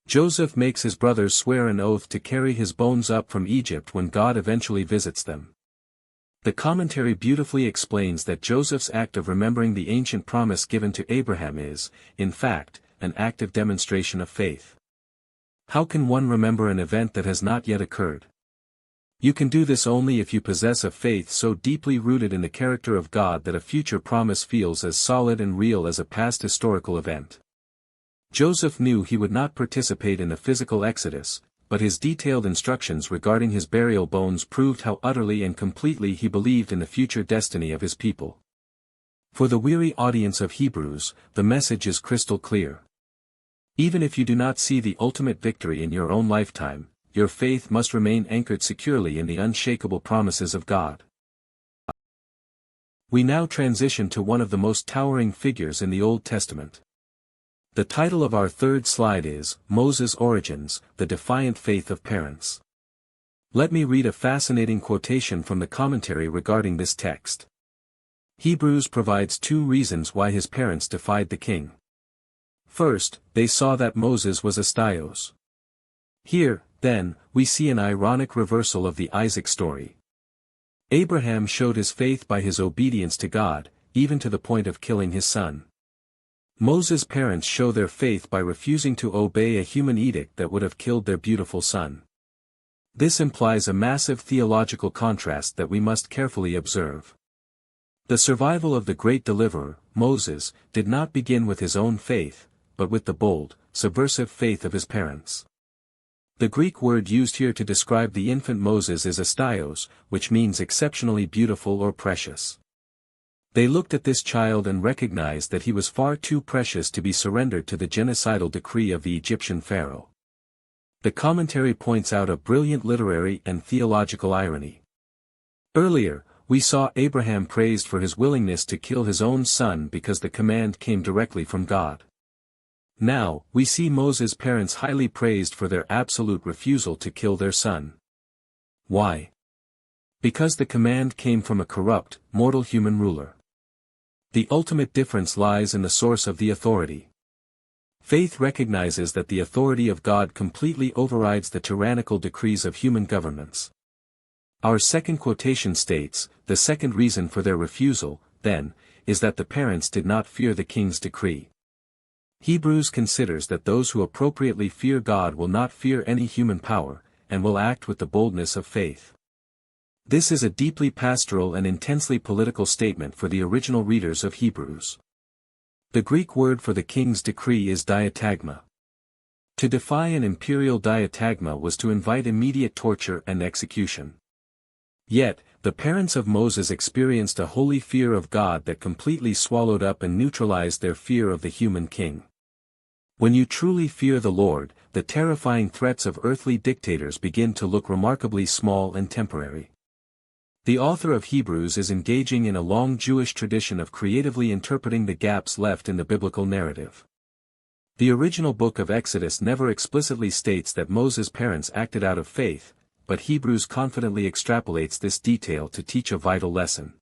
Joseph makes his brothers swear an oath to carry his bones up from Egypt when God eventually visits them. The commentary beautifully explains that Joseph's act of remembering the ancient promise given to Abraham is, in fact, an active demonstration of faith. How can one remember an event that has not yet occurred? You can do this only if you possess a faith so deeply rooted in the character of God that a future promise feels as solid and real as a past historical event. Joseph knew he would not participate in the physical exodus, but his detailed instructions regarding his burial bones proved how utterly and completely he believed in the future destiny of his people. For the weary audience of Hebrews, the message is crystal clear. Even if you do not see the ultimate victory in your own lifetime, your faith must remain anchored securely in the unshakable promises of God. We now transition to one of the most towering figures in the Old Testament. The title of our third slide is, Moses' Origins, the Defiant Faith of Parents. Let me read a fascinating quotation from the commentary regarding this text. Hebrews provides 2 reasons why his parents defied the king. First, they saw that Moses was astios. Here, then, we see an ironic reversal of the Isaac story. Abraham showed his faith by his obedience to God, even to the point of killing his son. Moses' parents show their faith by refusing to obey a human edict that would have killed their beautiful son. This implies a massive theological contrast that we must carefully observe. The survival of the great deliverer, Moses, did not begin with his own faith, but with the bold, subversive faith of his parents. The Greek word used here to describe the infant Moses is astios, which means exceptionally beautiful or precious. They looked at this child and recognized that he was far too precious to be surrendered to the genocidal decree of the Egyptian pharaoh. The commentary points out a brilliant literary and theological irony. Earlier, we saw Abraham praised for his willingness to kill his own son because the command came directly from God. Now, we see Moses' parents highly praised for their absolute refusal to kill their son. Why? Because the command came from a corrupt, mortal human ruler. The ultimate difference lies in the source of the authority. Faith recognizes that the authority of God completely overrides the tyrannical decrees of human governments. Our second quotation states, the second reason for their refusal, then, is that the parents did not fear the king's decree. Hebrews considers that those who appropriately fear God will not fear any human power, and will act with the boldness of faith. This is a deeply pastoral and intensely political statement for the original readers of Hebrews. The Greek word for the king's decree is diatagma. To defy an imperial diatagma was to invite immediate torture and execution. Yet, the parents of Moses experienced a holy fear of God that completely swallowed up and neutralized their fear of the human king. When you truly fear the Lord, the terrifying threats of earthly dictators begin to look remarkably small and temporary. The author of Hebrews is engaging in a long Jewish tradition of creatively interpreting the gaps left in the biblical narrative. The original book of Exodus never explicitly states that Moses' parents acted out of faith, but Hebrews confidently extrapolates this detail to teach a vital lesson.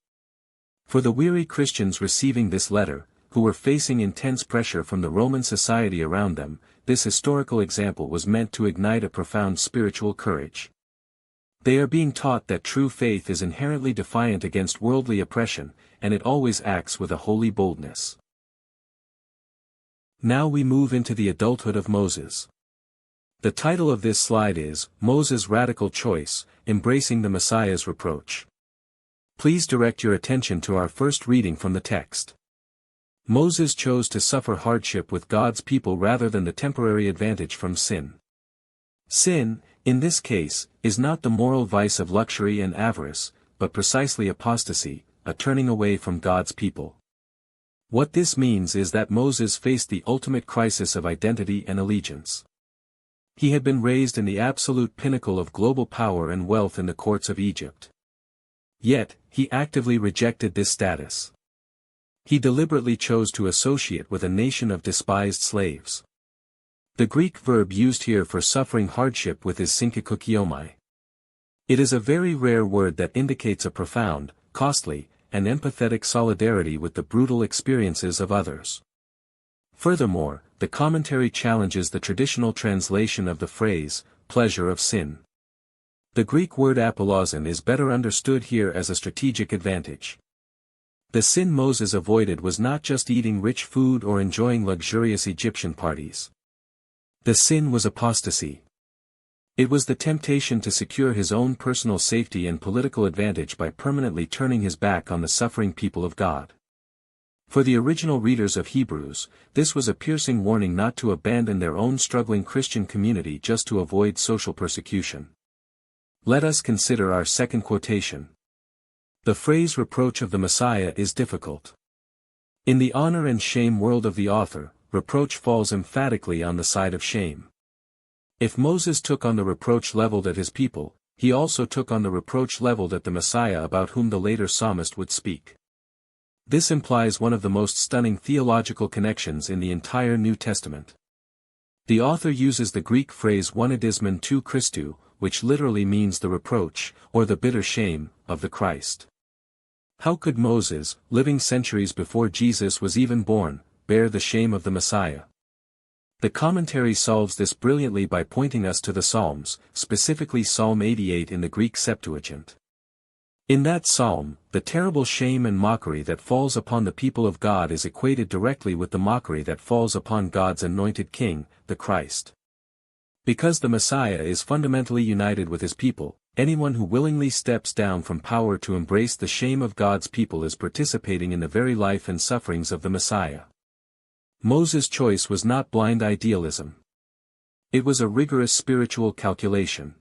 For the weary Christians receiving this letter, who were facing intense pressure from the Roman society around them, this historical example was meant to ignite a profound spiritual courage. They are being taught that true faith is inherently defiant against worldly oppression, and it always acts with a holy boldness. Now we move into the adulthood of Moses. The title of this slide is, Moses' Radical Choice, Embracing the Messiah's Reproach. Please direct your attention to our first reading from the text. Moses chose to suffer hardship with God's people rather than the temporary advantage from sin. Sin, in this case, is not the moral vice of luxury and avarice, but precisely apostasy, a turning away from God's people. What this means is that Moses faced the ultimate crisis of identity and allegiance. He had been raised in the absolute pinnacle of global power and wealth in the courts of Egypt. Yet, he actively rejected this status. He deliberately chose to associate with a nation of despised slaves. The Greek verb used here for suffering hardship with is synkikokiomai. It is a very rare word that indicates a profound, costly, and empathetic solidarity with the brutal experiences of others. Furthermore, the commentary challenges the traditional translation of the phrase, pleasure of sin. The Greek word apolausin is better understood here as a strategic advantage. The sin Moses avoided was not just eating rich food or enjoying luxurious Egyptian parties. The sin was apostasy. It was the temptation to secure his own personal safety and political advantage by permanently turning his back on the suffering people of God. For the original readers of Hebrews, this was a piercing warning not to abandon their own struggling Christian community just to avoid social persecution. Let us consider our second quotation. The phrase reproach of the Messiah is difficult. In the honor and shame world of the author, reproach falls emphatically on the side of shame. If Moses took on the reproach leveled at his people, he also took on the reproach leveled at the Messiah about whom the later psalmist would speak. This implies one of the most stunning theological connections in the entire New Testament. The author uses the Greek phrase onidismon tou Christou, which literally means the reproach, or the bitter shame, of the Christ. How could Moses, living centuries before Jesus was even born, bear the shame of the Messiah? The commentary solves this brilliantly by pointing us to the Psalms, specifically Psalm 88 in the Greek Septuagint. In that psalm, the terrible shame and mockery that falls upon the people of God is equated directly with the mockery that falls upon God's anointed king, the Christ. Because the Messiah is fundamentally united with his people, anyone who willingly steps down from power to embrace the shame of God's people is participating in the very life and sufferings of the Messiah. Moses' choice was not blind idealism. It was a rigorous spiritual calculation.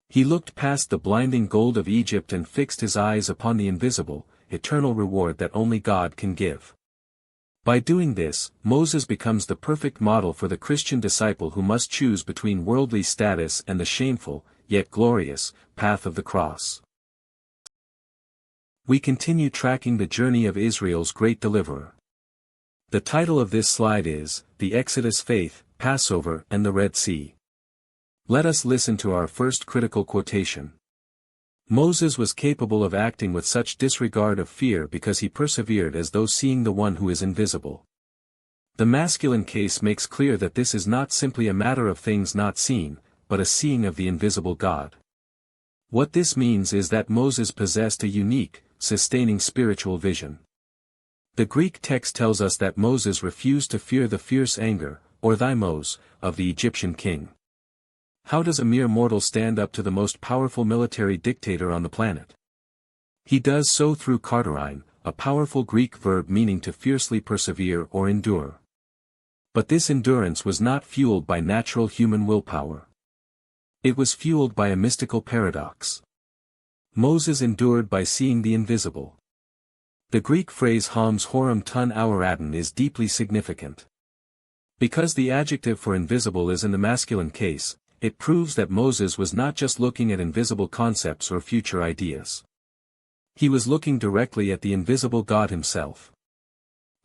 He looked past the blinding gold of Egypt and fixed his eyes upon the invisible, eternal reward that only God can give. By doing this, Moses becomes the perfect model for the Christian disciple who must choose between worldly status and the shameful, yet glorious, path of the cross. We continue tracking the journey of Israel's great deliverer. The title of this slide is, The Exodus Faith, Passover and the Red Sea. Let us listen to our first critical quotation. Moses was capable of acting with such disregard of fear because he persevered as though seeing the one who is invisible. The masculine case makes clear that this is not simply a matter of things not seen, but a seeing of the invisible God. What this means is that Moses possessed a unique, sustaining spiritual vision. The Greek text tells us that Moses refused to fear the fierce anger, or thymos, of the Egyptian king. How does a mere mortal stand up to the most powerful military dictator on the planet? He does so through karterein, a powerful Greek verb meaning to fiercely persevere or endure. But this endurance was not fueled by natural human willpower. It was fueled by a mystical paradox. Moses endured by seeing the invisible. The Greek phrase hams horam ton auraton is deeply significant. Because the adjective for invisible is in the masculine case, it proves that Moses was not just looking at invisible concepts or future ideas. He was looking directly at the invisible God himself.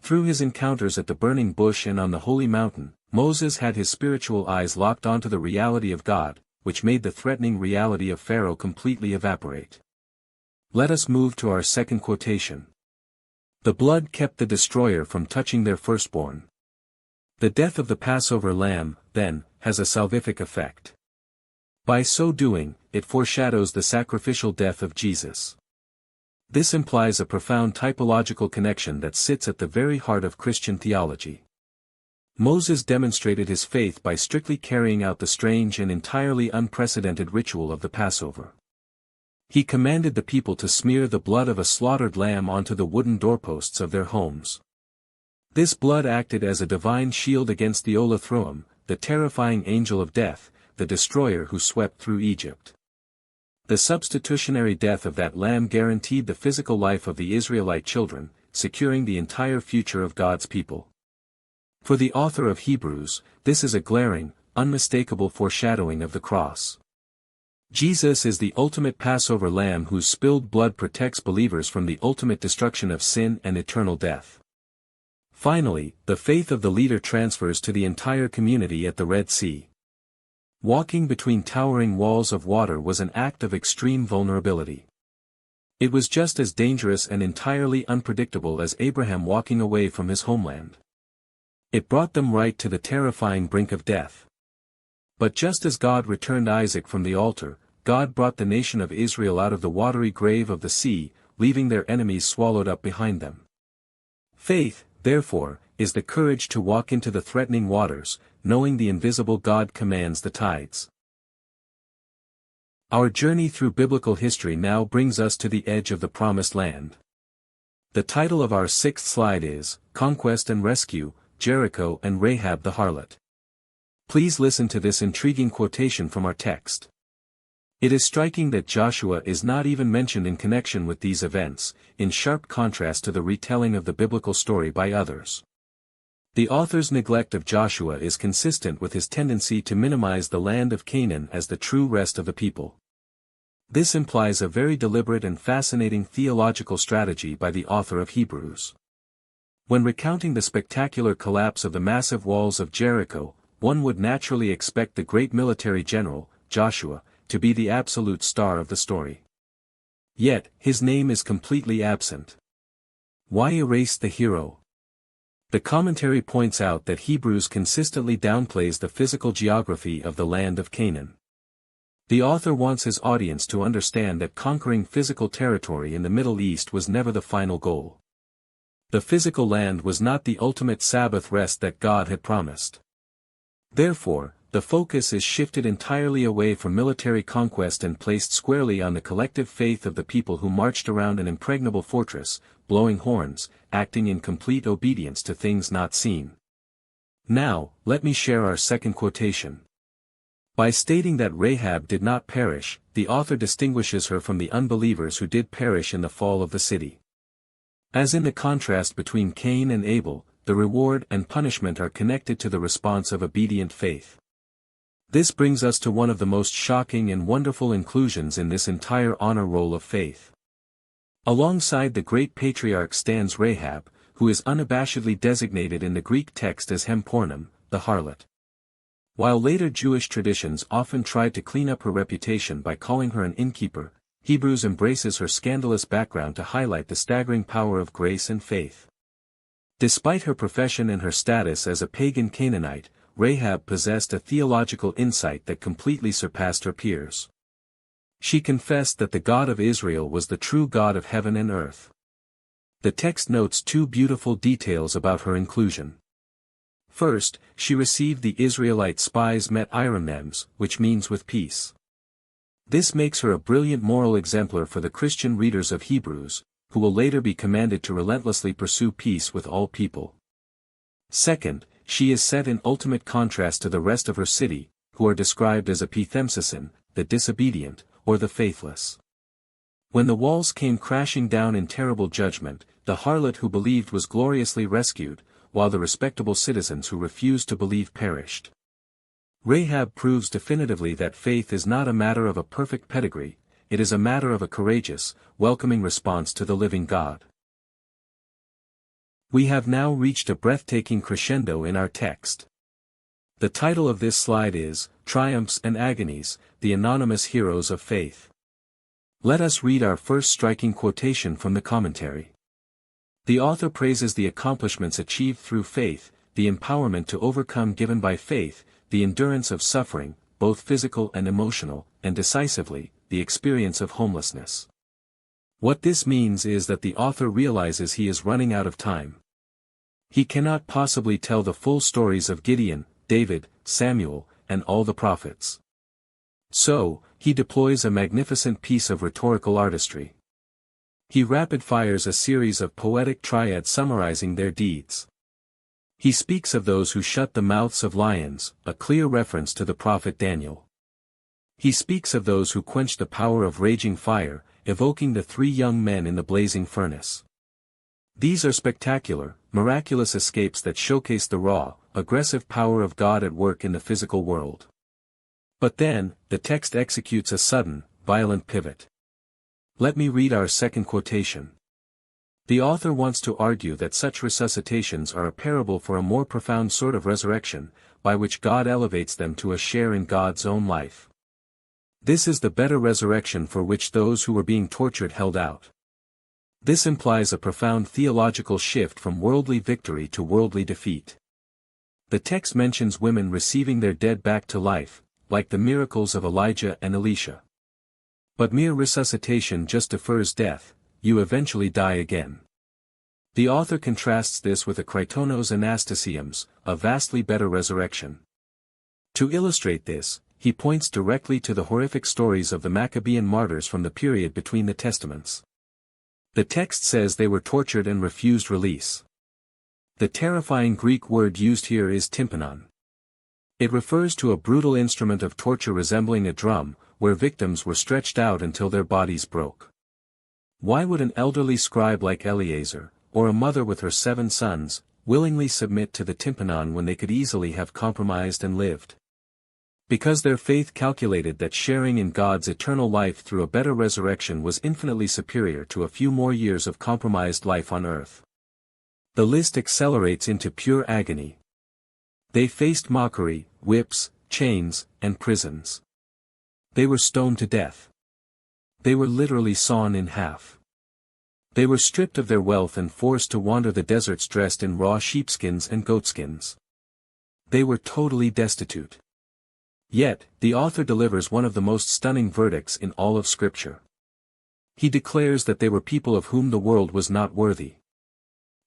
Through his encounters at the burning bush and on the holy mountain, Moses had his spiritual eyes locked onto the reality of God, which made the threatening reality of Pharaoh completely evaporate. Let us move to our second quotation. The blood kept the destroyer from touching their firstborn. The death of the Passover lamb, then, has a salvific effect. By so doing, it foreshadows the sacrificial death of Jesus. This implies a profound typological connection that sits at the very heart of Christian theology. Moses demonstrated his faith by strictly carrying out the strange and entirely unprecedented ritual of the Passover. He commanded the people to smear the blood of a slaughtered lamb onto the wooden doorposts of their homes. This blood acted as a divine shield against the Olathroam, the terrifying angel of death, the destroyer who swept through Egypt. The substitutionary death of that lamb guaranteed the physical life of the Israelite children, securing the entire future of God's people. For the author of Hebrews, this is a glaring, unmistakable foreshadowing of the cross. Jesus is the ultimate Passover lamb whose spilled blood protects believers from the ultimate destruction of sin and eternal death. Finally, the faith of the leader transfers to the entire community at the Red Sea. Walking between towering walls of water was an act of extreme vulnerability. It was just as dangerous and entirely unpredictable as Abraham walking away from his homeland. It brought them right to the terrifying brink of death. But just as God returned Isaac from the altar, God brought the nation of Israel out of the watery grave of the sea, leaving their enemies swallowed up behind them. Faith, therefore, is the courage to walk into the threatening waters, knowing the invisible God commands the tides. Our journey through biblical history now brings us to the edge of the Promised Land. The title of our sixth slide is, Conquest and Rescue, Jericho and Rahab the Harlot. Please listen to this intriguing quotation from our text. It is striking that Joshua is not even mentioned in connection with these events, in sharp contrast to the retelling of the biblical story by others. The author's neglect of Joshua is consistent with his tendency to minimize the land of Canaan as the true rest of the people. This implies a very deliberate and fascinating theological strategy by the author of Hebrews. When recounting the spectacular collapse of the massive walls of Jericho, one would naturally expect the great military general, Joshua, to be the absolute star of the story. Yet, his name is completely absent. Why erase the hero? The commentary points out that Hebrews consistently downplays the physical geography of the land of Canaan. The author wants his audience to understand that conquering physical territory in the Middle East was never the final goal. The physical land was not the ultimate Sabbath rest that God had promised. Therefore, the focus is shifted entirely away from military conquest and placed squarely on the collective faith of the people who marched around an impregnable fortress, blowing horns, acting in complete obedience to things not seen. Now, let me share our second quotation. By stating that Rahab did not perish, the author distinguishes her from the unbelievers who did perish in the fall of the city. As in the contrast between Cain and Abel, the reward and punishment are connected to the response of obedient faith. This brings us to one of the most shocking and wonderful inclusions in this entire honor roll of faith. Alongside the great patriarch stands Rahab, who is unabashedly designated in the Greek text as Hempornem, the harlot. While later Jewish traditions often tried to clean up her reputation by calling her an innkeeper, Hebrews embraces her scandalous background to highlight the staggering power of grace and faith. Despite her profession and her status as a pagan Canaanite, Rahab possessed a theological insight that completely surpassed her peers. She confessed that the God of Israel was the true God of heaven and earth. The text notes two beautiful details about her inclusion. First, she received the Israelite spies met Irenems, which means with peace. This makes her a brilliant moral exemplar for the Christian readers of Hebrews, who will later be commanded to relentlessly pursue peace with all people. Second, she is set in ultimate contrast to the rest of her city, who are described as a Pithemsisin, the disobedient, or the faithless. When the walls came crashing down in terrible judgment, the harlot who believed was gloriously rescued, while the respectable citizens who refused to believe perished. Rahab proves definitively that faith is not a matter of a perfect pedigree, it is a matter of a courageous, welcoming response to the living God. We have now reached a breathtaking crescendo in our text. The title of this slide is, Triumphs and Agonies, the Anonymous Heroes of Faith. Let us read our first striking quotation from the commentary. The author praises the accomplishments achieved through faith, the empowerment to overcome given by faith, the endurance of suffering, both physical and emotional, and decisively, the experience of homelessness. What this means is that the author realizes he is running out of time. He cannot possibly tell the full stories of Gideon, David, Samuel, and all the prophets. So, he deploys a magnificent piece of rhetorical artistry. He rapid-fires a series of poetic triads summarizing their deeds. He speaks of those who shut the mouths of lions, a clear reference to the prophet Daniel. He speaks of those who quench the power of raging fire, evoking the three young men in the blazing furnace. These are spectacular, miraculous escapes that showcase the raw, aggressive power of God at work in the physical world. But then, the text executes a sudden, violent pivot. Let me read our second quotation. The author wants to argue that such resuscitations are a parable for a more profound sort of resurrection, by which God elevates them to a share in God's own life. This is the better resurrection for which those who were being tortured held out. This implies a profound theological shift from worldly victory to worldly defeat. The text mentions women receiving their dead back to life, like the miracles of Elijah and Elisha. But mere resuscitation just defers death, you eventually die again. The author contrasts this with a Kritonos Anastasiums, a vastly better resurrection. To illustrate this, he points directly to the horrific stories of the Maccabean martyrs from the period between the Testaments. The text says they were tortured and refused release. The terrifying Greek word used here is tympanon. It refers to a brutal instrument of torture resembling a drum, where victims were stretched out until their bodies broke. Why would an elderly scribe like Eleazar, or a mother with her 7 sons, willingly submit to the tympanon when they could easily have compromised and lived? Because their faith calculated that sharing in God's eternal life through a better resurrection was infinitely superior to a few more years of compromised life on earth. The list accelerates into pure agony. They faced mockery, whips, chains, and prisons. They were stoned to death. They were literally sawn in half. They were stripped of their wealth and forced to wander the deserts dressed in raw sheepskins and goatskins. They were totally destitute. Yet, the author delivers one of the most stunning verdicts in all of Scripture. He declares that they were people of whom the world was not worthy.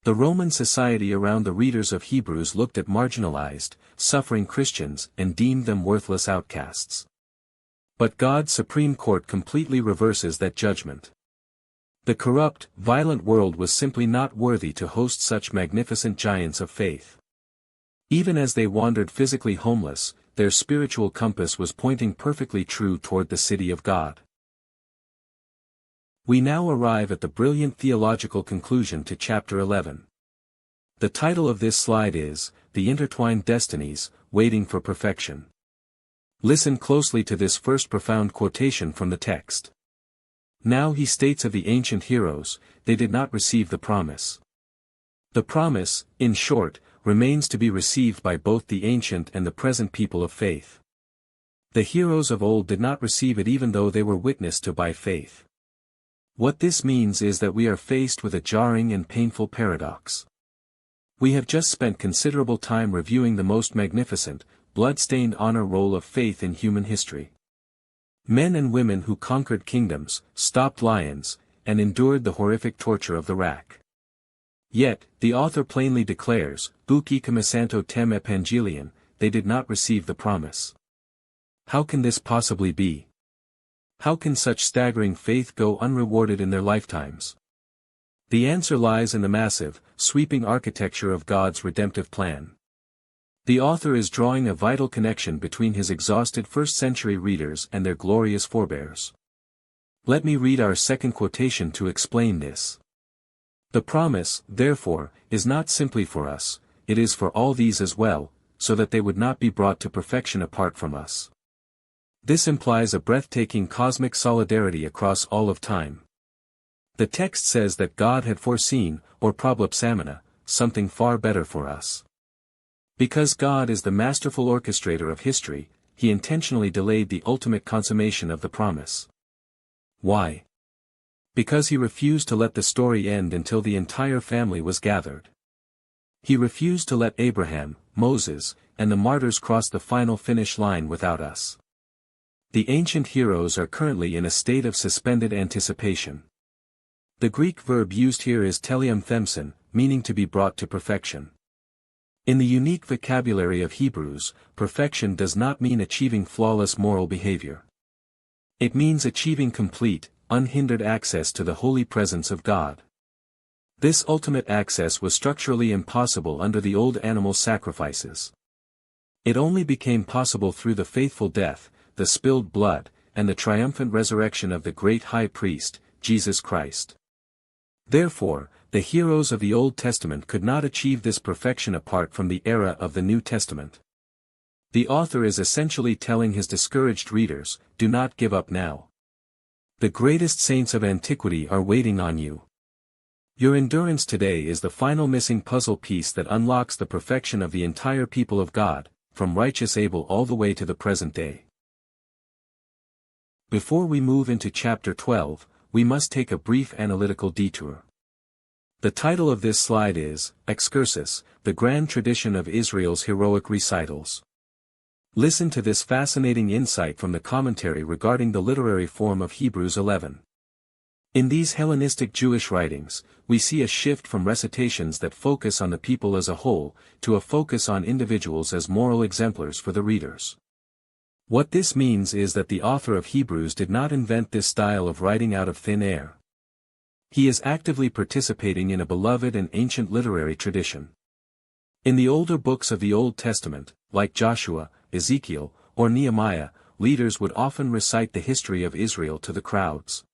The Roman society around the readers of Hebrews looked at marginalized, suffering Christians and deemed them worthless outcasts. But God's Supreme Court completely reverses that judgment. The corrupt, violent world was simply not worthy to host such magnificent giants of faith. Even as they wandered physically homeless, their spiritual compass was pointing perfectly true toward the city of God. We now arrive at the brilliant theological conclusion to chapter 11. The title of this slide is, The Intertwined Destinies, Waiting for Perfection. Listen closely to this first profound quotation from the text. Now he states of the ancient heroes, they did not receive the promise. The promise, in short, remains to be received by both the ancient and the present people of faith. The heroes of old did not receive it even though they were witnessed to by faith. What this means is that we are faced with a jarring and painful paradox. We have just spent considerable time reviewing the most magnificent, blood-stained honor roll of faith in human history. Men and women who conquered kingdoms, stopped lions, and endured the horrific torture of the rack. Yet, the author plainly declares, Buki Kamisanto tem Evangelion, they did not receive the promise. How can this possibly be? How can such staggering faith go unrewarded in their lifetimes? The answer lies in the massive, sweeping architecture of God's redemptive plan. The author is drawing a vital connection between his exhausted first-century readers and their glorious forebears. Let me read our second quotation to explain this. The promise, therefore, is not simply for us, it is for all these as well, so that they would not be brought to perfection apart from us. This implies a breathtaking cosmic solidarity across all of time. The text says that God had foreseen, or prolepsamena, something far better for us. Because God is the masterful orchestrator of history, he intentionally delayed the ultimate consummation of the promise. Why? Because he refused to let the story end until the entire family was gathered. He refused to let Abraham, Moses, and the martyrs cross the final finish line without us. The ancient heroes are currently in a state of suspended anticipation. The Greek verb used here is teleomthemsin, meaning to be brought to perfection. In the unique vocabulary of Hebrews, perfection does not mean achieving flawless moral behavior. It means achieving complete, unhindered access to the holy presence of God. This ultimate access was structurally impossible under the old animal sacrifices. It only became possible through the faithful death, the spilled blood, and the triumphant resurrection of the great high priest, Jesus Christ. Therefore, the heroes of the Old Testament could not achieve this perfection apart from the era of the New Testament. The author is essentially telling his discouraged readers, do not give up now. The greatest saints of antiquity are waiting on you. Your endurance today is the final missing puzzle piece that unlocks the perfection of the entire people of God, from righteous Abel all the way to the present day. Before we move into chapter 12, we must take a brief analytical detour. The title of this slide is, Excursus, the Grand Tradition of Israel's Heroic Recitals. Listen to this fascinating insight from the commentary regarding the literary form of Hebrews 11. In these Hellenistic Jewish writings, we see a shift from recitations that focus on the people as a whole, to a focus on individuals as moral exemplars for the readers. What this means is that the author of Hebrews did not invent this style of writing out of thin air. He is actively participating in a beloved and ancient literary tradition. In the older books of the Old Testament, like Joshua, Ezekiel, or Nehemiah, leaders would often recite the history of Israel to the crowds.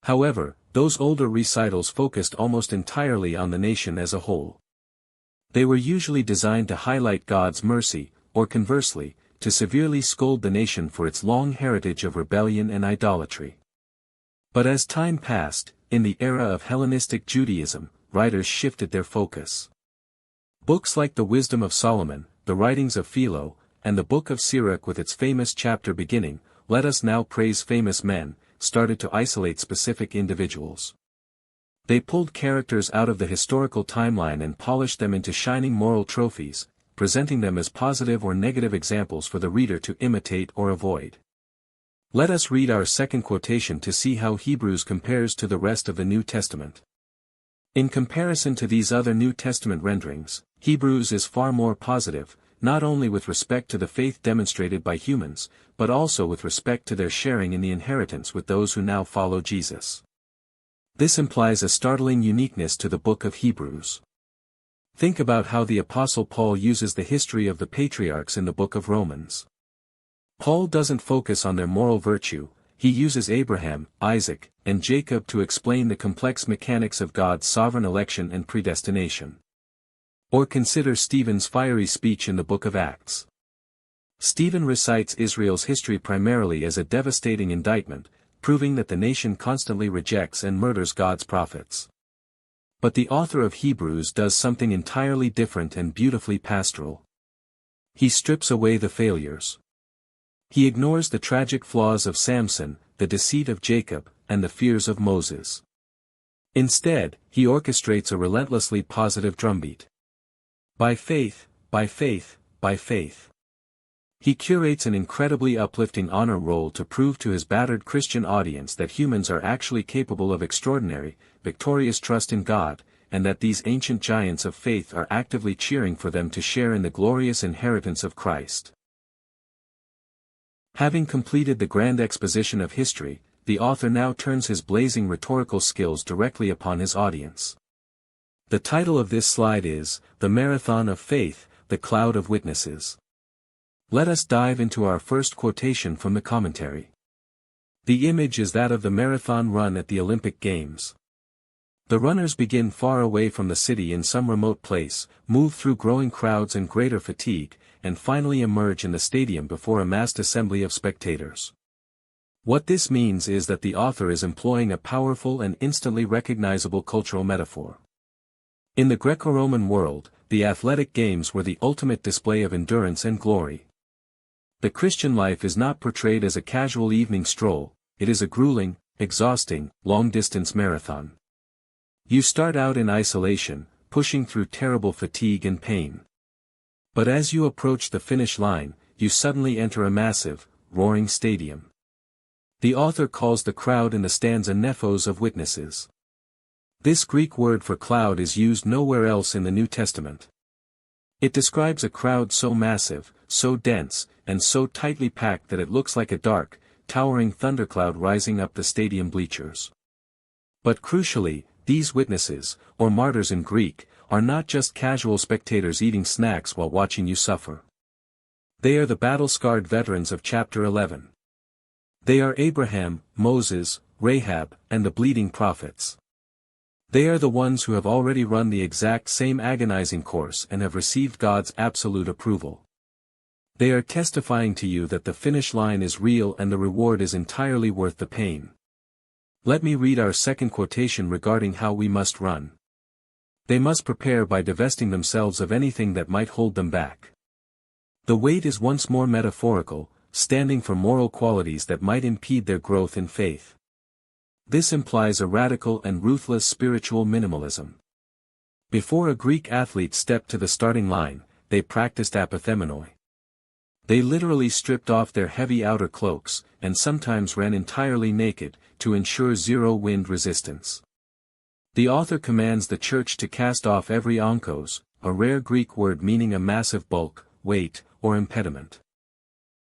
However, those older recitals focused almost entirely on the nation as a whole. They were usually designed to highlight God's mercy, or conversely, to severely scold the nation for its long heritage of rebellion and idolatry. But as time passed, in the era of Hellenistic Judaism, writers shifted their focus. Books like the Wisdom of Solomon, the writings of Philo, and the Book of Sirach with its famous chapter beginning, "Let us now praise famous men," started to isolate specific individuals. They pulled characters out of the historical timeline and polished them into shining moral trophies, presenting them as positive or negative examples for the reader to imitate or avoid. Let us read our second quotation to see how Hebrews compares to the rest of the New Testament. In comparison to these other New Testament renderings, Hebrews is far more positive, not only with respect to the faith demonstrated by humans, but also with respect to their sharing in the inheritance with those who now follow Jesus. This implies a startling uniqueness to the book of Hebrews. Think about how the Apostle Paul uses the history of the patriarchs in the book of Romans. Paul doesn't focus on their moral virtue, he uses Abraham, Isaac, and Jacob to explain the complex mechanics of God's sovereign election and predestination. Or consider Stephen's fiery speech in the book of Acts. Stephen recites Israel's history primarily as a devastating indictment, proving that the nation constantly rejects and murders God's prophets. But the author of Hebrews does something entirely different and beautifully pastoral. He strips away the failures. He ignores the tragic flaws of Samson, the deceit of Jacob, and the fears of Moses. Instead, he orchestrates a relentlessly positive drumbeat. By faith, by faith, by faith. He curates an incredibly uplifting honor roll to prove to his battered Christian audience that humans are actually capable of extraordinary, victorious trust in God, and that these ancient giants of faith are actively cheering for them to share in the glorious inheritance of Christ. Having completed the grand exposition of history, the author now turns his blazing rhetorical skills directly upon his audience. The title of this slide is, The Marathon of Faith, the Cloud of Witnesses. Let us dive into our first quotation from the commentary. The image is that of the marathon run at the Olympic Games. The runners begin far away from the city in some remote place, move through growing crowds and greater fatigue, and finally emerge in the stadium before a massed assembly of spectators. What this means is that the author is employing a powerful and instantly recognizable cultural metaphor. In the Greco-Roman world, the athletic games were the ultimate display of endurance and glory. The Christian life is not portrayed as a casual evening stroll, it is a grueling, exhausting, long-distance marathon. You start out in isolation, pushing through terrible fatigue and pain. But as you approach the finish line, you suddenly enter a massive, roaring stadium. The author calls the crowd in the stanza nephos of witnesses. This Greek word for cloud is used nowhere else in the New Testament. It describes a crowd so massive, so dense, and so tightly packed that it looks like a dark, towering thundercloud rising up the stadium bleachers. But crucially, these witnesses, or martyrs in Greek, are not just casual spectators eating snacks while watching you suffer. They are the battle-scarred veterans of chapter 11. They are Abraham, Moses, Rahab, and the bleeding prophets. They are the ones who have already run the exact same agonizing course and have received God's absolute approval. They are testifying to you that the finish line is real and the reward is entirely worth the pain. Let me read our second quotation regarding how we must run. They must prepare by divesting themselves of anything that might hold them back. The weight is once more metaphorical, standing for moral qualities that might impede their growth in faith. This implies a radical and ruthless spiritual minimalism. Before a Greek athlete stepped to the starting line, they practiced apathemenoi. They literally stripped off their heavy outer cloaks, and sometimes ran entirely naked, to ensure zero wind resistance. The author commands the church to cast off every onkos, a rare Greek word meaning a massive bulk, weight, or impediment.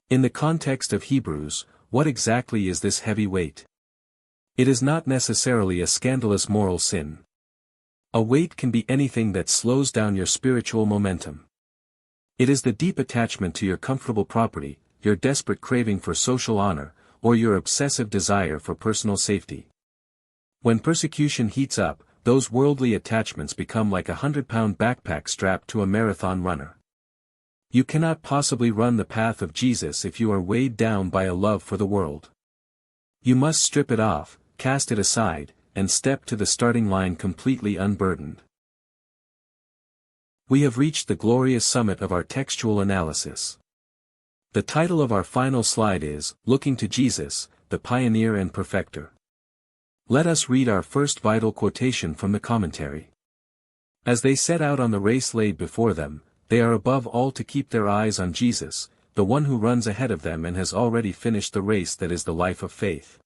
In the context of Hebrews, what exactly is this heavy weight? It is not necessarily a scandalous moral sin. A weight can be anything that slows down your spiritual momentum. It is the deep attachment to your comfortable property, your desperate craving for social honor, or your obsessive desire for personal safety. When persecution heats up, those worldly attachments become like a 100-pound backpack strapped to a marathon runner. You cannot possibly run the path of Jesus if you are weighed down by a love for the world. You must strip it off, cast it aside, and step to the starting line completely unburdened. We have reached the glorious summit of our textual analysis. The title of our final slide is, Looking to Jesus, the Pioneer and Perfecter. Let us read our first vital quotation from the commentary. As they set out on the race laid before them, they are above all to keep their eyes on Jesus, the one who runs ahead of them and has already finished the race that is the life of faith.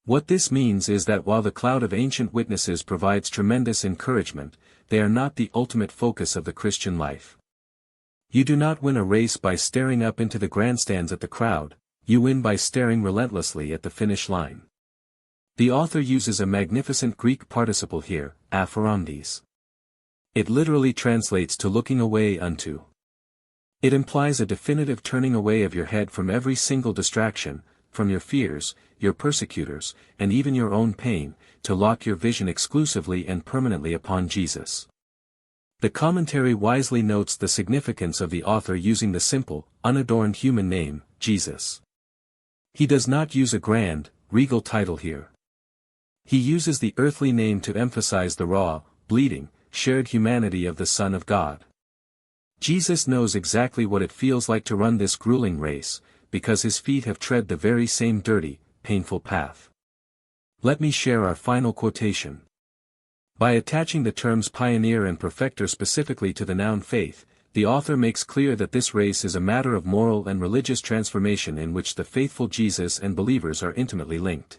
What this means is that while the cloud of ancient witnesses provides tremendous encouragement, they are not the ultimate focus of the Christian life. You do not win a race by staring up into the grandstands at the crowd, you win by staring relentlessly at the finish line. The author uses a magnificent Greek participle here, aphorondes. It literally translates to looking away unto. It implies a definitive turning away of your head from every single distraction, from your fears, your persecutors, and even your own pain, to lock your vision exclusively and permanently upon Jesus. The commentary wisely notes the significance of the author using the simple, unadorned human name, Jesus. He does not use a grand, regal title here. He uses the earthly name to emphasize the raw, bleeding, shared humanity of the Son of God. Jesus knows exactly what it feels like to run this grueling race, because his feet have tread the very same dirty, painful path. Let me share our final quotation. By attaching the terms pioneer and perfecter specifically to the noun faith, the author makes clear that this race is a matter of moral and religious transformation in which the faithful Jesus and believers are intimately linked.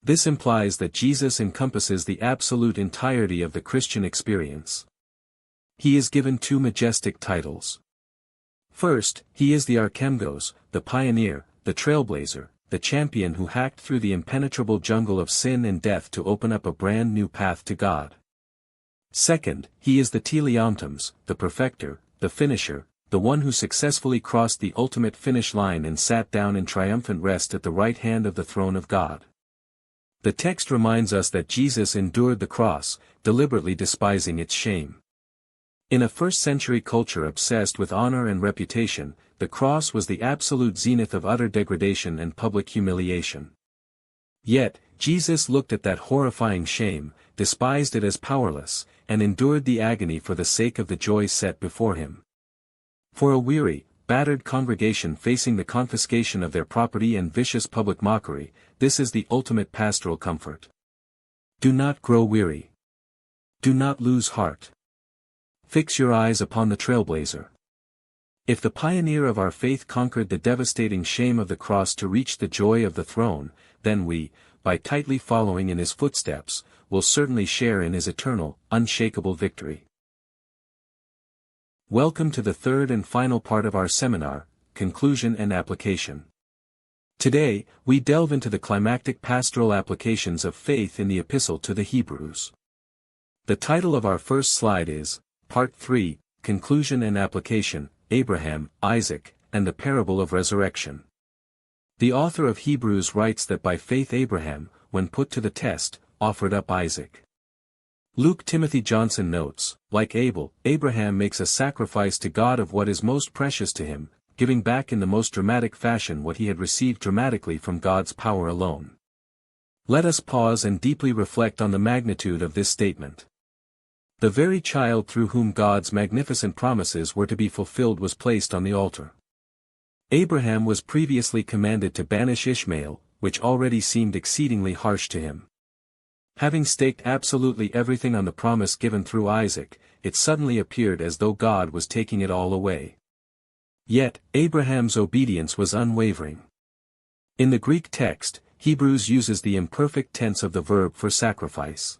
This implies that Jesus encompasses the absolute entirety of the Christian experience. He is given two majestic titles. First, he is the Archemgos, the pioneer, the trailblazer, the champion who hacked through the impenetrable jungle of sin and death to open up a brand new path to God. Second, he is the Teleontons, the perfecter, the finisher, the one who successfully crossed the ultimate finish line and sat down in triumphant rest at the right hand of the throne of God. The text reminds us that Jesus endured the cross, deliberately despising its shame. In a first-century culture obsessed with honor and reputation, the cross was the absolute zenith of utter degradation and public humiliation. Yet, Jesus looked at that horrifying shame, despised it as powerless, and endured the agony for the sake of the joy set before him. For a weary, battered congregation facing the confiscation of their property and vicious public mockery, this is the ultimate pastoral comfort. Do not grow weary. Do not lose heart. Fix your eyes upon the trailblazer. If the pioneer of our faith conquered the devastating shame of the cross to reach the joy of the throne, then we, by tightly following in his footsteps, will certainly share in his eternal, unshakable victory. Welcome to the third and final part of our seminar, Conclusion and Application. Today, we delve into the climactic pastoral applications of faith in the Epistle to the Hebrews. The title of our first slide is, Part 3, Conclusion and Application, Abraham, Isaac, and the Parable of Resurrection. The author of Hebrews writes that by faith Abraham, when put to the test, offered up Isaac. Luke Timothy Johnson notes, like Abel, Abraham makes a sacrifice to God of what is most precious to him, giving back in the most dramatic fashion what he had received dramatically from God's power alone. Let us pause and deeply reflect on the magnitude of this statement. The very child through whom God's magnificent promises were to be fulfilled was placed on the altar. Abraham was previously commanded to banish Ishmael, which already seemed exceedingly harsh to him. Having staked absolutely everything on the promise given through Isaac, it suddenly appeared as though God was taking it all away. Yet, Abraham's obedience was unwavering. In the Greek text, Hebrews uses the imperfect tense of the verb for sacrifice.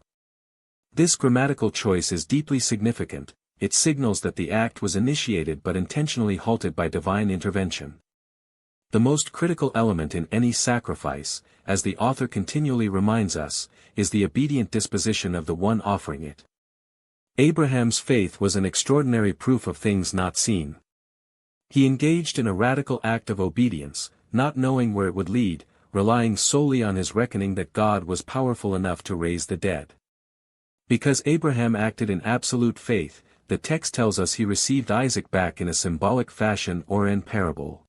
This grammatical choice is deeply significant. It signals that the act was initiated but intentionally halted by divine intervention. The most critical element in any sacrifice, as the author continually reminds us, is the obedient disposition of the one offering it. Abraham's faith was an extraordinary proof of things not seen. He engaged in a radical act of obedience, not knowing where it would lead, relying solely on his reckoning that God was powerful enough to raise the dead. Because Abraham acted in absolute faith, the text tells us he received Isaac back in a symbolic fashion or in parable.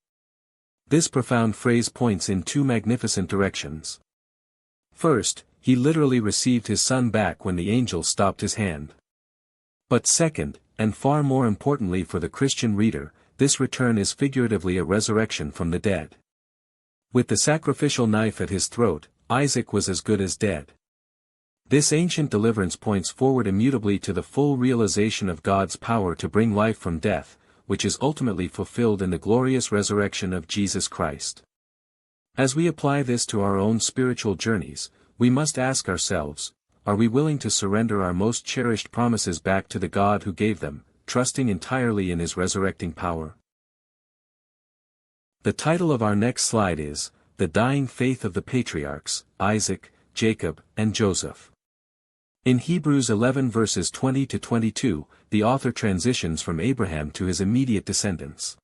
This profound phrase points in two magnificent directions. First, he literally received his son back when the angel stopped his hand. But second, and far more importantly for the Christian reader, this return is figuratively a resurrection from the dead. With the sacrificial knife at his throat, Isaac was as good as dead. This ancient deliverance points forward immutably to the full realization of God's power to bring life from death, which is ultimately fulfilled in the glorious resurrection of Jesus Christ. As we apply this to our own spiritual journeys, we must ask ourselves, are we willing to surrender our most cherished promises back to the God who gave them, trusting entirely in his resurrecting power? The title of our next slide is, The Dying Faith of the Patriarchs, Isaac, Jacob, and Joseph. In Hebrews 11 verses 20 to 22, the author transitions from Abraham to his immediate descendants.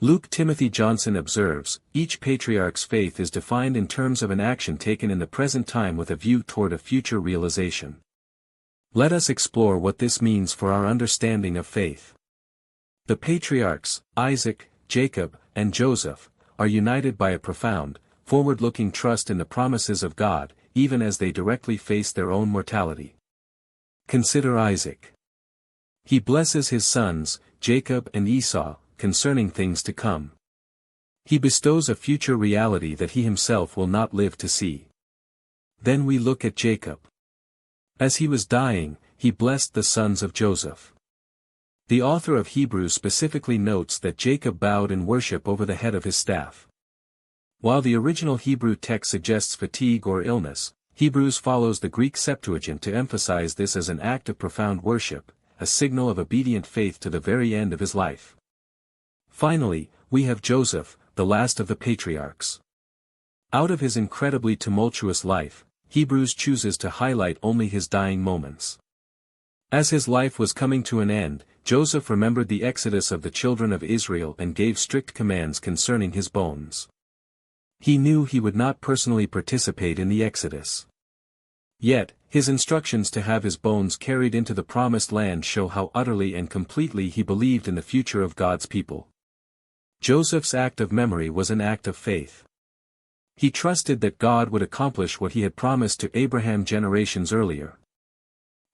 Luke Timothy Johnson observes, each patriarch's faith is defined in terms of an action taken in the present time with a view toward a future realization. Let us explore what this means for our understanding of faith. The patriarchs, Isaac, Jacob, and Joseph, are united by a profound, forward-looking trust in the promises of God, even as they directly face their own mortality. Consider Isaac. He blesses his sons, Jacob and Esau, concerning things to come. He bestows a future reality that he himself will not live to see. Then we look at Jacob. As he was dying, he blessed the sons of Joseph. The author of Hebrews specifically notes that Jacob bowed in worship over the head of his staff. While the original Hebrew text suggests fatigue or illness, Hebrews follows the Greek Septuagint to emphasize this as an act of profound worship, a signal of obedient faith to the very end of his life. Finally, we have Joseph, the last of the patriarchs. Out of his incredibly tumultuous life, Hebrews chooses to highlight only his dying moments. As his life was coming to an end, Joseph remembered the exodus of the children of Israel and gave strict commands concerning his bones. He knew he would not personally participate in the exodus. Yet, his instructions to have his bones carried into the promised land show how utterly and completely he believed in the future of God's people. Joseph's act of memory was an act of faith. He trusted that God would accomplish what he had promised to Abraham generations earlier.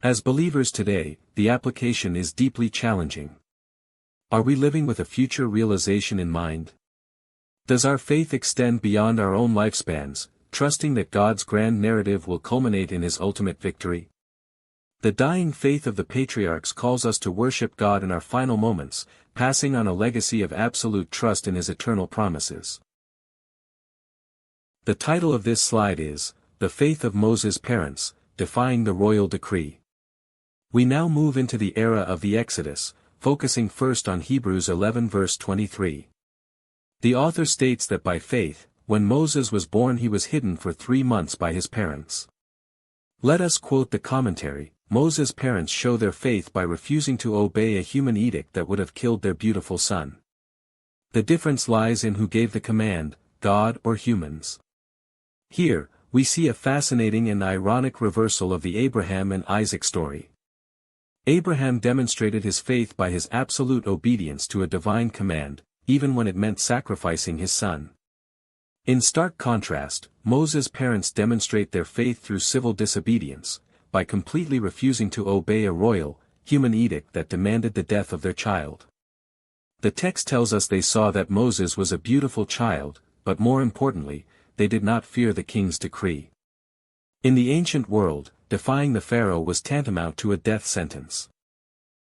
As believers today, the application is deeply challenging. Are we living with a future realization in mind? Does our faith extend beyond our own lifespans, trusting that God's grand narrative will culminate in his ultimate victory? The dying faith of the patriarchs calls us to worship God in our final moments, passing on a legacy of absolute trust in his eternal promises. The title of this slide is, The Faith of Moses' Parents, Defying the Royal Decree. We now move into the era of the Exodus, focusing first on Hebrews 11 verse 23. The author states that by faith, when Moses was born he was hidden for 3 months by his parents. Let us quote the commentary. Moses' parents show their faith by refusing to obey a human edict that would have killed their beautiful son. The difference lies in who gave the command, God or humans. Here, we see a fascinating and ironic reversal of the Abraham and Isaac story. Abraham demonstrated his faith by his absolute obedience to a divine command, even when it meant sacrificing his son. In stark contrast, Moses' parents demonstrate their faith through civil disobedience, by completely refusing to obey a royal, human edict that demanded the death of their child. The text tells us they saw that Moses was a beautiful child, but more importantly, they did not fear the king's decree. In the ancient world, defying the Pharaoh was tantamount to a death sentence.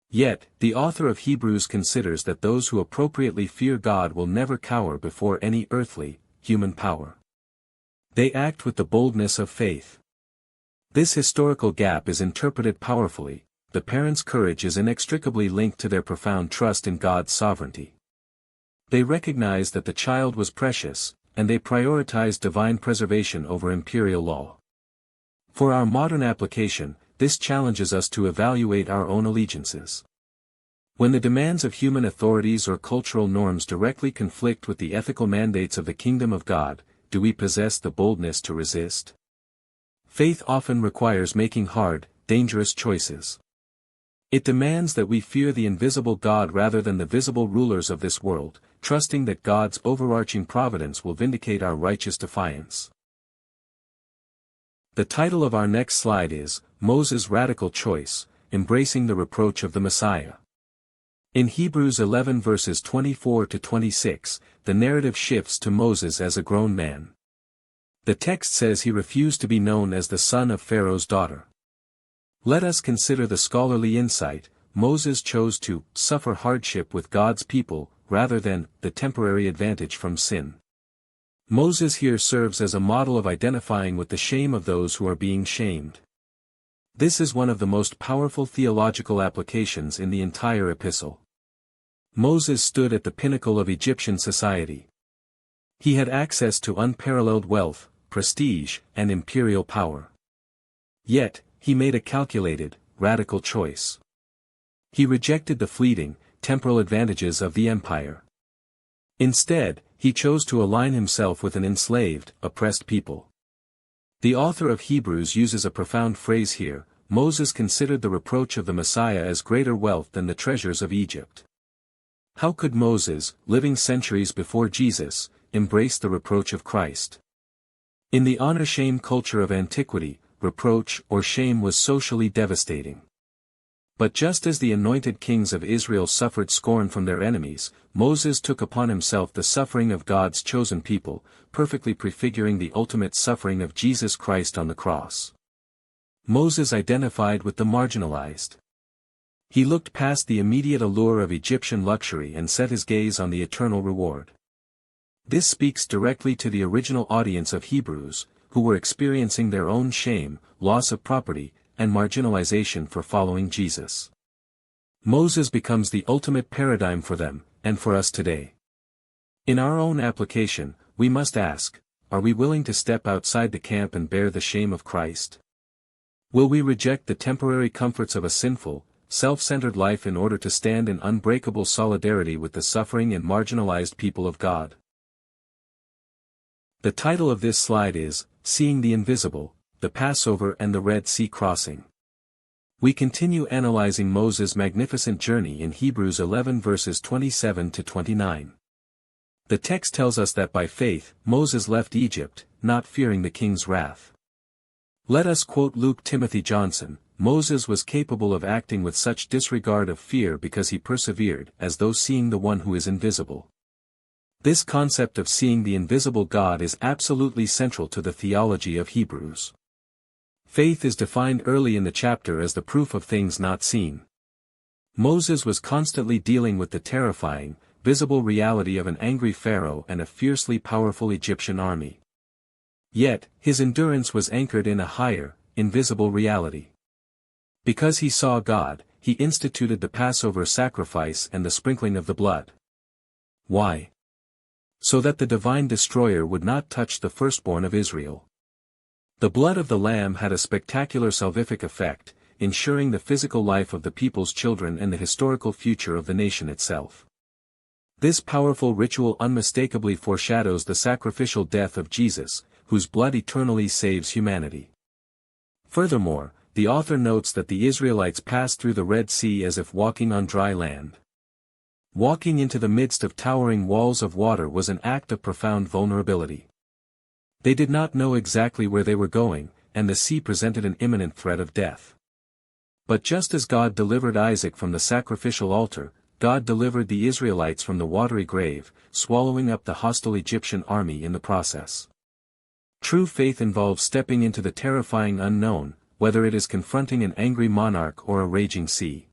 Yet, the author of Hebrews considers that those who appropriately fear God will never cower before any earthly, human power. They act with the boldness of faith. This historical gap is interpreted powerfully. The parents' courage is inextricably linked to their profound trust in God's sovereignty. They recognized that the child was precious, and they prioritized divine preservation over imperial law. For our modern application, this challenges us to evaluate our own allegiances. When the demands of human authorities or cultural norms directly conflict with the ethical mandates of the kingdom of God, do we possess the boldness to resist? Faith often requires making hard, dangerous choices. It demands that we fear the invisible God rather than the visible rulers of this world, trusting that God's overarching providence will vindicate our righteous defiance. The title of our next slide is, Moses' Radical Choice, Embracing the Reproach of the Messiah. In Hebrews 11 verses 24 to 26, the narrative shifts to Moses as a grown man. The text says he refused to be known as the son of Pharaoh's daughter. Let us consider the scholarly insight. Moses chose to suffer hardship with God's people, rather than the temporary advantage from sin. Moses here serves as a model of identifying with the shame of those who are being shamed. This is one of the most powerful theological applications in the entire epistle. Moses stood at the pinnacle of Egyptian society. He had access to unparalleled wealth, prestige, and imperial power. Yet, he made a calculated, radical choice. He rejected the fleeting, temporal advantages of the empire. Instead, he chose to align himself with an enslaved, oppressed people. The author of Hebrews uses a profound phrase here: Moses considered the reproach of the Messiah as greater wealth than the treasures of Egypt. How could Moses, living centuries before Jesus, embrace the reproach of Christ? In the honor-shame culture of antiquity, reproach or shame was socially devastating. But just as the anointed kings of Israel suffered scorn from their enemies, Moses took upon himself the suffering of God's chosen people, perfectly prefiguring the ultimate suffering of Jesus Christ on the cross. Moses identified with the marginalized. He looked past the immediate allure of Egyptian luxury and set his gaze on the eternal reward. This speaks directly to the original audience of Hebrews, who were experiencing their own shame, loss of property, and marginalization for following Jesus. Moses becomes the ultimate paradigm for them, and for us today. In our own application, we must ask, are we willing to step outside the camp and bear the shame of Christ? Will we reject the temporary comforts of a sinful, self-centered life in order to stand in unbreakable solidarity with the suffering and marginalized people of God? The title of this slide is, Seeing the Invisible, the Passover and the Red Sea Crossing. We continue analyzing Moses' magnificent journey in Hebrews 11 verses 27 to 29. The text tells us that by faith, Moses left Egypt, not fearing the king's wrath. Let us quote Luke Timothy Johnson: Moses was capable of acting with such disregard of fear because he persevered, as though seeing the one who is invisible. This concept of seeing the invisible God is absolutely central to the theology of Hebrews. Faith is defined early in the chapter as the proof of things not seen. Moses was constantly dealing with the terrifying, visible reality of an angry Pharaoh and a fiercely powerful Egyptian army. Yet, his endurance was anchored in a higher, invisible reality. Because he saw God, he instituted the Passover sacrifice and the sprinkling of the blood. Why? So that the divine destroyer would not touch the firstborn of Israel. The blood of the lamb had a spectacular salvific effect, ensuring the physical life of the people's children and the historical future of the nation itself. This powerful ritual unmistakably foreshadows the sacrificial death of Jesus, whose blood eternally saves humanity. Furthermore, the author notes that the Israelites passed through the Red Sea as if walking on dry land. Walking into the midst of towering walls of water was an act of profound vulnerability. They did not know exactly where they were going, and the sea presented an imminent threat of death. But just as God delivered Isaac from the sacrificial altar, God delivered the Israelites from the watery grave, swallowing up the hostile Egyptian army in the process. True faith involves stepping into the terrifying unknown, whether it is confronting an angry monarch or a raging sea.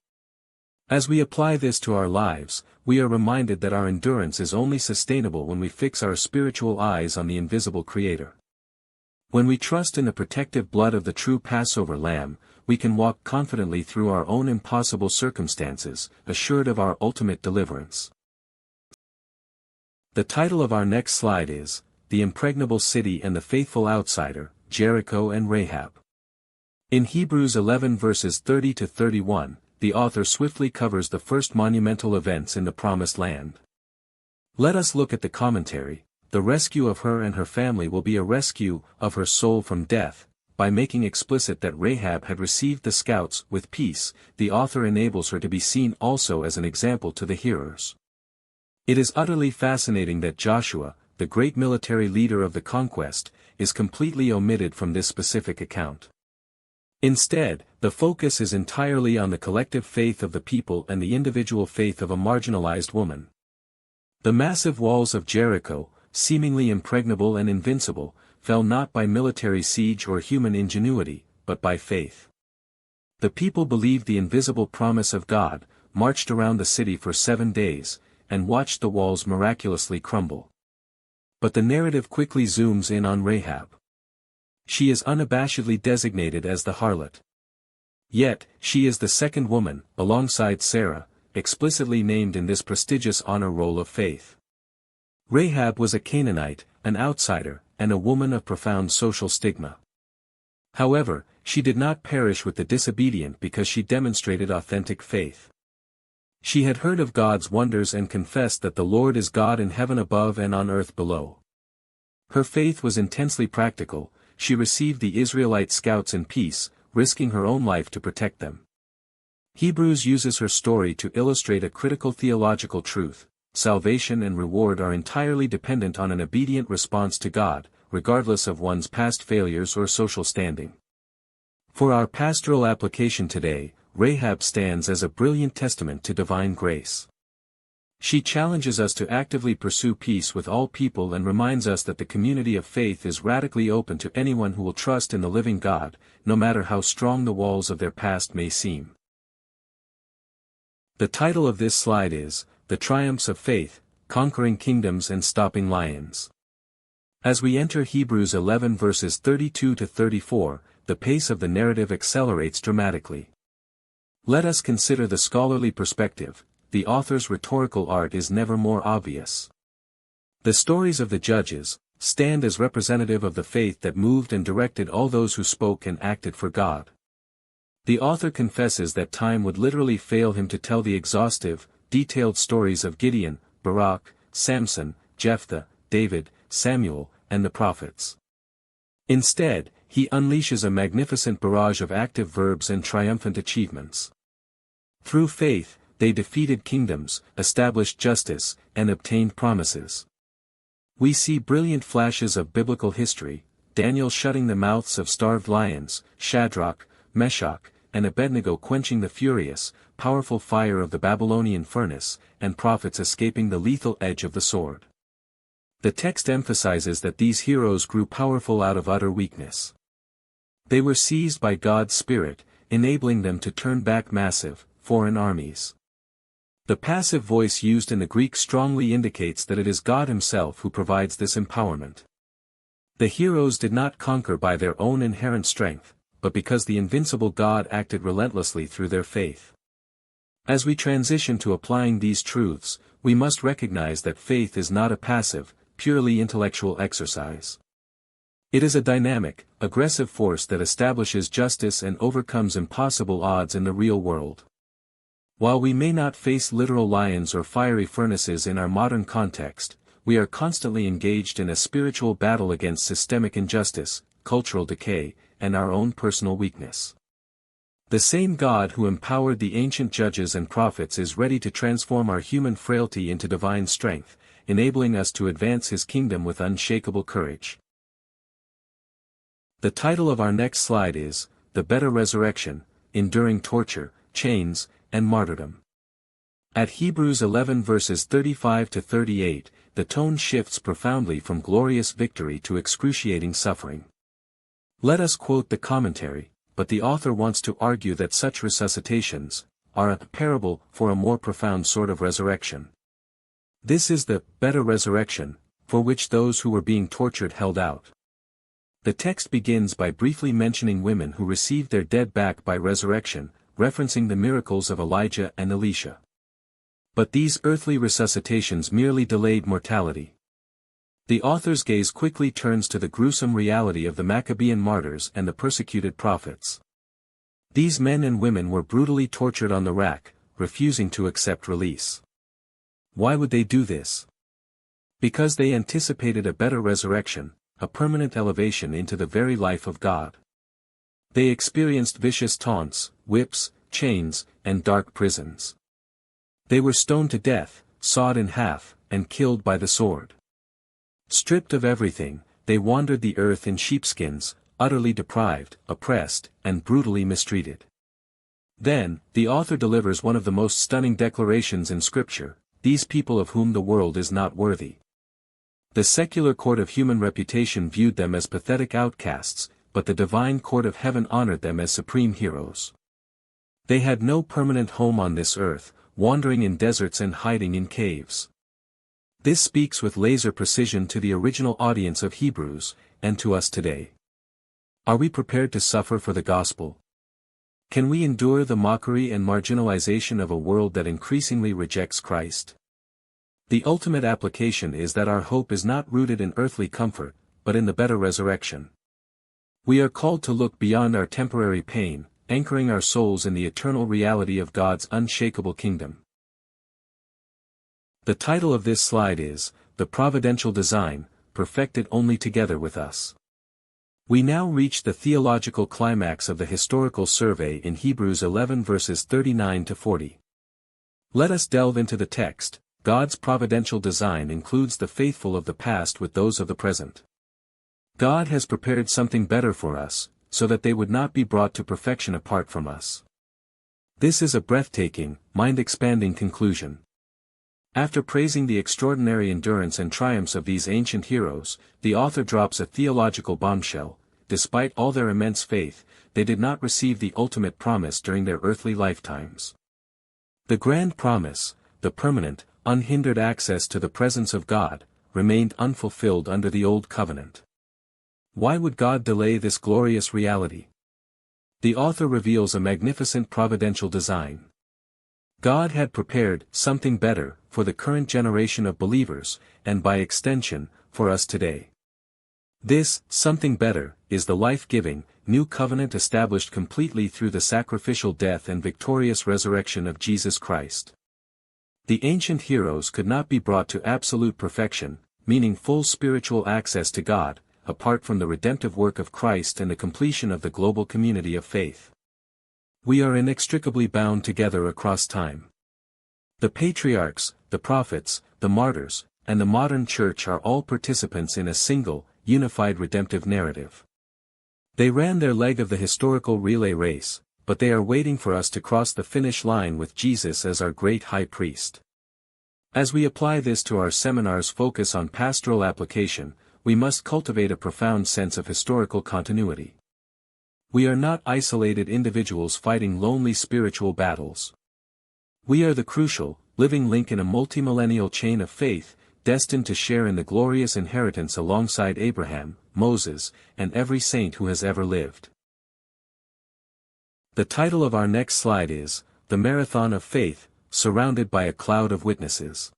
As we apply this to our lives, we are reminded that our endurance is only sustainable when we fix our spiritual eyes on the invisible Creator. When we trust in the protective blood of the true Passover lamb, we can walk confidently through our own impossible circumstances, assured of our ultimate deliverance. The title of our next slide is, The Impregnable City and the Faithful Outsider, Jericho and Rahab. In Hebrews 11 verses 30 to 31, the author swiftly covers the first monumental events in the Promised Land. Let us look at the commentary. The rescue of her and her family will be a rescue of her soul from death. By making explicit that Rahab had received the scouts with peace, the author enables her to be seen also as an example to the hearers. It is utterly fascinating that Joshua, the great military leader of the conquest, is completely omitted from this specific account. Instead, the focus is entirely on the collective faith of the people and the individual faith of a marginalized woman. The massive walls of Jericho, seemingly impregnable and invincible, fell not by military siege or human ingenuity, but by faith. The people believed the invisible promise of God, marched around the city for 7 days, and watched the walls miraculously crumble. But the narrative quickly zooms in on Rahab. She is unabashedly designated as the harlot. Yet, she is the second woman, alongside Sarah, explicitly named in this prestigious honor roll of faith. Rahab was a Canaanite, an outsider, and a woman of profound social stigma. However, she did not perish with the disobedient because she demonstrated authentic faith. She had heard of God's wonders and confessed that the Lord is God in heaven above and on earth below. Her faith was intensely practical. She received the Israelite scouts in peace, risking her own life to protect them. Hebrews uses her story to illustrate a critical theological truth: salvation and reward are entirely dependent on an obedient response to God, regardless of one's past failures or social standing. For our pastoral application today, Rahab stands as a brilliant testament to divine grace. She challenges us to actively pursue peace with all people and reminds us that the community of faith is radically open to anyone who will trust in the living God, no matter how strong the walls of their past may seem. The title of this slide is, The Triumphs of Faith, Conquering Kingdoms and Stopping Lions. As we enter Hebrews 11 verses 32 to 34, the pace of the narrative accelerates dramatically. Let us consider the scholarly perspective. The author's rhetorical art is never more obvious. The stories of the judges stand as representative of the faith that moved and directed all those who spoke and acted for God. The author confesses that time would literally fail him to tell the exhaustive, detailed stories of Gideon, Barak, Samson, Jephthah, David, Samuel, and the prophets. Instead, he unleashes a magnificent barrage of active verbs and triumphant achievements. Through faith, they defeated kingdoms, established justice, and obtained promises. We see brilliant flashes of biblical history: Daniel shutting the mouths of starved lions, Shadrach, Meshach, and Abednego quenching the furious, powerful fire of the Babylonian furnace, and prophets escaping the lethal edge of the sword. The text emphasizes that these heroes grew powerful out of utter weakness. They were seized by God's Spirit, enabling them to turn back massive, foreign armies. The passive voice used in the Greek strongly indicates that it is God Himself who provides this empowerment. The heroes did not conquer by their own inherent strength, but because the invincible God acted relentlessly through their faith. As we transition to applying these truths, we must recognize that faith is not a passive, purely intellectual exercise. It is a dynamic, aggressive force that establishes justice and overcomes impossible odds in the real world. While we may not face literal lions or fiery furnaces in our modern context, we are constantly engaged in a spiritual battle against systemic injustice, cultural decay, and our own personal weakness. The same God who empowered the ancient judges and prophets is ready to transform our human frailty into divine strength, enabling us to advance His kingdom with unshakable courage. The title of our next slide is, The Better Resurrection, Enduring Torture, Chains, and Martyrdom. At Hebrews 11 verses 35 to 38, the tone shifts profoundly from glorious victory to excruciating suffering. Let us quote the commentary, but the author wants to argue that such resuscitations are a parable for a more profound sort of resurrection. This is the better resurrection, for which those who were being tortured held out. The text begins by briefly mentioning women who received their dead back by resurrection, referencing the miracles of Elijah and Elisha. But these earthly resuscitations merely delayed mortality. The author's gaze quickly turns to the gruesome reality of the Maccabean martyrs and the persecuted prophets. These men and women were brutally tortured on the rack, refusing to accept release. Why would they do this? Because they anticipated a better resurrection, a permanent elevation into the very life of God. They experienced vicious taunts, whips, chains, and dark prisons. They were stoned to death, sawed in half, and killed by the sword. Stripped of everything, they wandered the earth in sheepskins, utterly deprived, oppressed, and brutally mistreated. Then, the author delivers one of the most stunning declarations in Scripture: these people of whom the world is not worthy. The secular court of human reputation viewed them as pathetic outcasts, but the divine court of heaven honored them as supreme heroes. They had no permanent home on this earth, wandering in deserts and hiding in caves. This speaks with laser precision to the original audience of Hebrews, and to us today. Are we prepared to suffer for the gospel? Can we endure the mockery and marginalization of a world that increasingly rejects Christ? The ultimate application is that our hope is not rooted in earthly comfort, but in the better resurrection. We are called to look beyond our temporary pain, anchoring our souls in the eternal reality of God's unshakable kingdom. The title of this slide is, The Providential Design, Perfected Only Together with Us. We now reach the theological climax of the historical survey in Hebrews 11 verses 39 to 40. Let us delve into the text. God's providential design includes the faithful of the past with those of the present. God has prepared something better for us, so that they would not be brought to perfection apart from us. This is a breathtaking, mind-expanding conclusion. After praising the extraordinary endurance and triumphs of these ancient heroes, the author drops a theological bombshell. Despite all their immense faith, they did not receive the ultimate promise during their earthly lifetimes. The grand promise, the permanent, unhindered access to the presence of God, remained unfulfilled under the Old Covenant. Why would God delay this glorious reality? The author reveals a magnificent providential design. God had prepared something better for the current generation of believers, and by extension, for us today. This something better is the life-giving, new covenant established completely through the sacrificial death and victorious resurrection of Jesus Christ. The ancient heroes could not be brought to absolute perfection, meaning full spiritual access to God, apart from the redemptive work of Christ and the completion of the global community of faith. We are inextricably bound together across time. The patriarchs, the prophets, the martyrs, and the modern church are all participants in a single, unified redemptive narrative. They ran their leg of the historical relay race, but they are waiting for us to cross the finish line with Jesus as our great high priest. As we apply this to our seminar's focus on pastoral application, we must cultivate a profound sense of historical continuity. We are not isolated individuals fighting lonely spiritual battles. We are the crucial, living link in a multimillennial chain of faith, destined to share in the glorious inheritance alongside Abraham, Moses, and every saint who has ever lived. The title of our next slide is, The Marathon of Faith, Surrounded by a Cloud of Witnesses.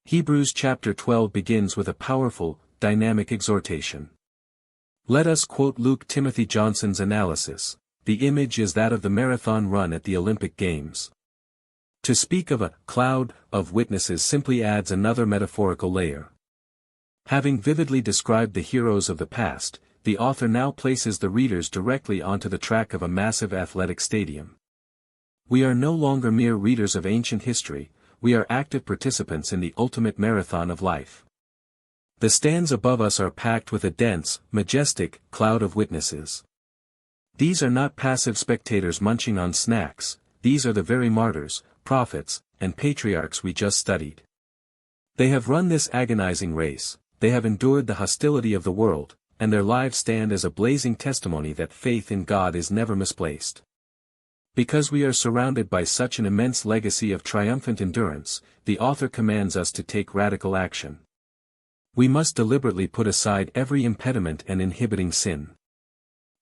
Hebrews chapter 12 begins with a powerful, dynamic exhortation. Let us quote Luke Timothy Johnson's analysis. The image is that of the marathon run at the Olympic Games. To speak of a cloud of witnesses simply adds another metaphorical layer. Having vividly described the heroes of the past, the author now places the readers directly onto the track of a massive athletic stadium. We are no longer mere readers of ancient history, we are active participants in the ultimate marathon of life. The stands above us are packed with a dense, majestic cloud of witnesses. These are not passive spectators munching on snacks, these are the very martyrs, prophets, and patriarchs we just studied. They have run this agonizing race, they have endured the hostility of the world, and their lives stand as a blazing testimony that faith in God is never misplaced. Because we are surrounded by such an immense legacy of triumphant endurance, the author commands us to take radical action. We must deliberately put aside every impediment and inhibiting sin.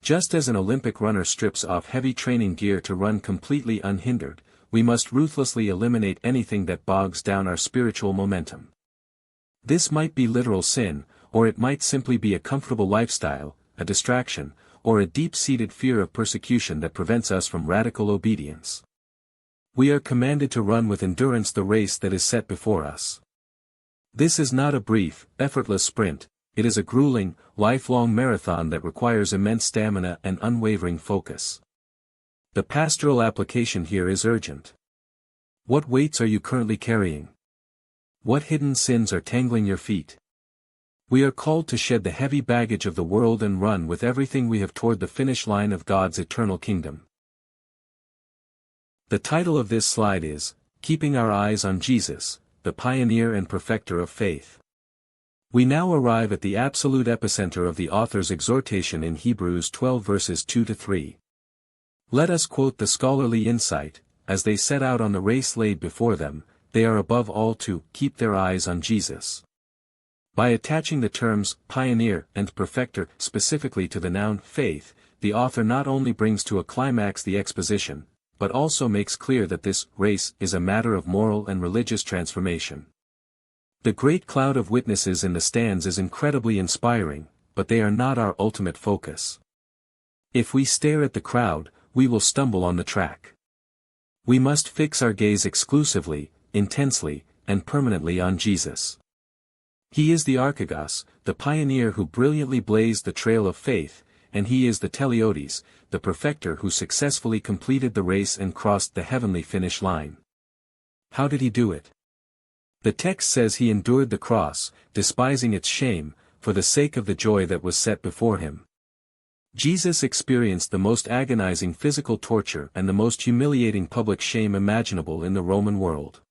Just as an Olympic runner strips off heavy training gear to run completely unhindered, we must ruthlessly eliminate anything that bogs down our spiritual momentum. This might be literal sin, or it might simply be a comfortable lifestyle, a distraction, or a deep-seated fear of persecution that prevents us from radical obedience. We are commanded to run with endurance the race that is set before us. This is not a brief, effortless sprint, it is a grueling, lifelong marathon that requires immense stamina and unwavering focus. The pastoral application here is urgent. What weights are you currently carrying? What hidden sins are tangling your feet? We are called to shed the heavy baggage of the world and run with everything we have toward the finish line of God's eternal kingdom. The title of this slide is, Keeping Our Eyes on Jesus, the Pioneer and Perfecter of Faith. We now arrive at the absolute epicenter of the author's exhortation in Hebrews 12 verses 2 to 3. Let us quote the scholarly insight, as they set out on the race laid before them, they are above all to keep their eyes on Jesus. By attaching the terms pioneer and perfecter specifically to the noun faith, the author not only brings to a climax the exposition, but also makes clear that this race is a matter of moral and religious transformation. The great cloud of witnesses in the stands is incredibly inspiring, but they are not our ultimate focus. If we stare at the crowd, we will stumble on the track. We must fix our gaze exclusively, intensely, and permanently on Jesus. He is the Archegos, the pioneer who brilliantly blazed the trail of faith, and he is the Teleotes, the perfecter who successfully completed the race and crossed the heavenly finish line. How did he do it? The text says he endured the cross, despising its shame, for the sake of the joy that was set before him. Jesus experienced the most agonizing physical torture and the most humiliating public shame imaginable in the Roman world.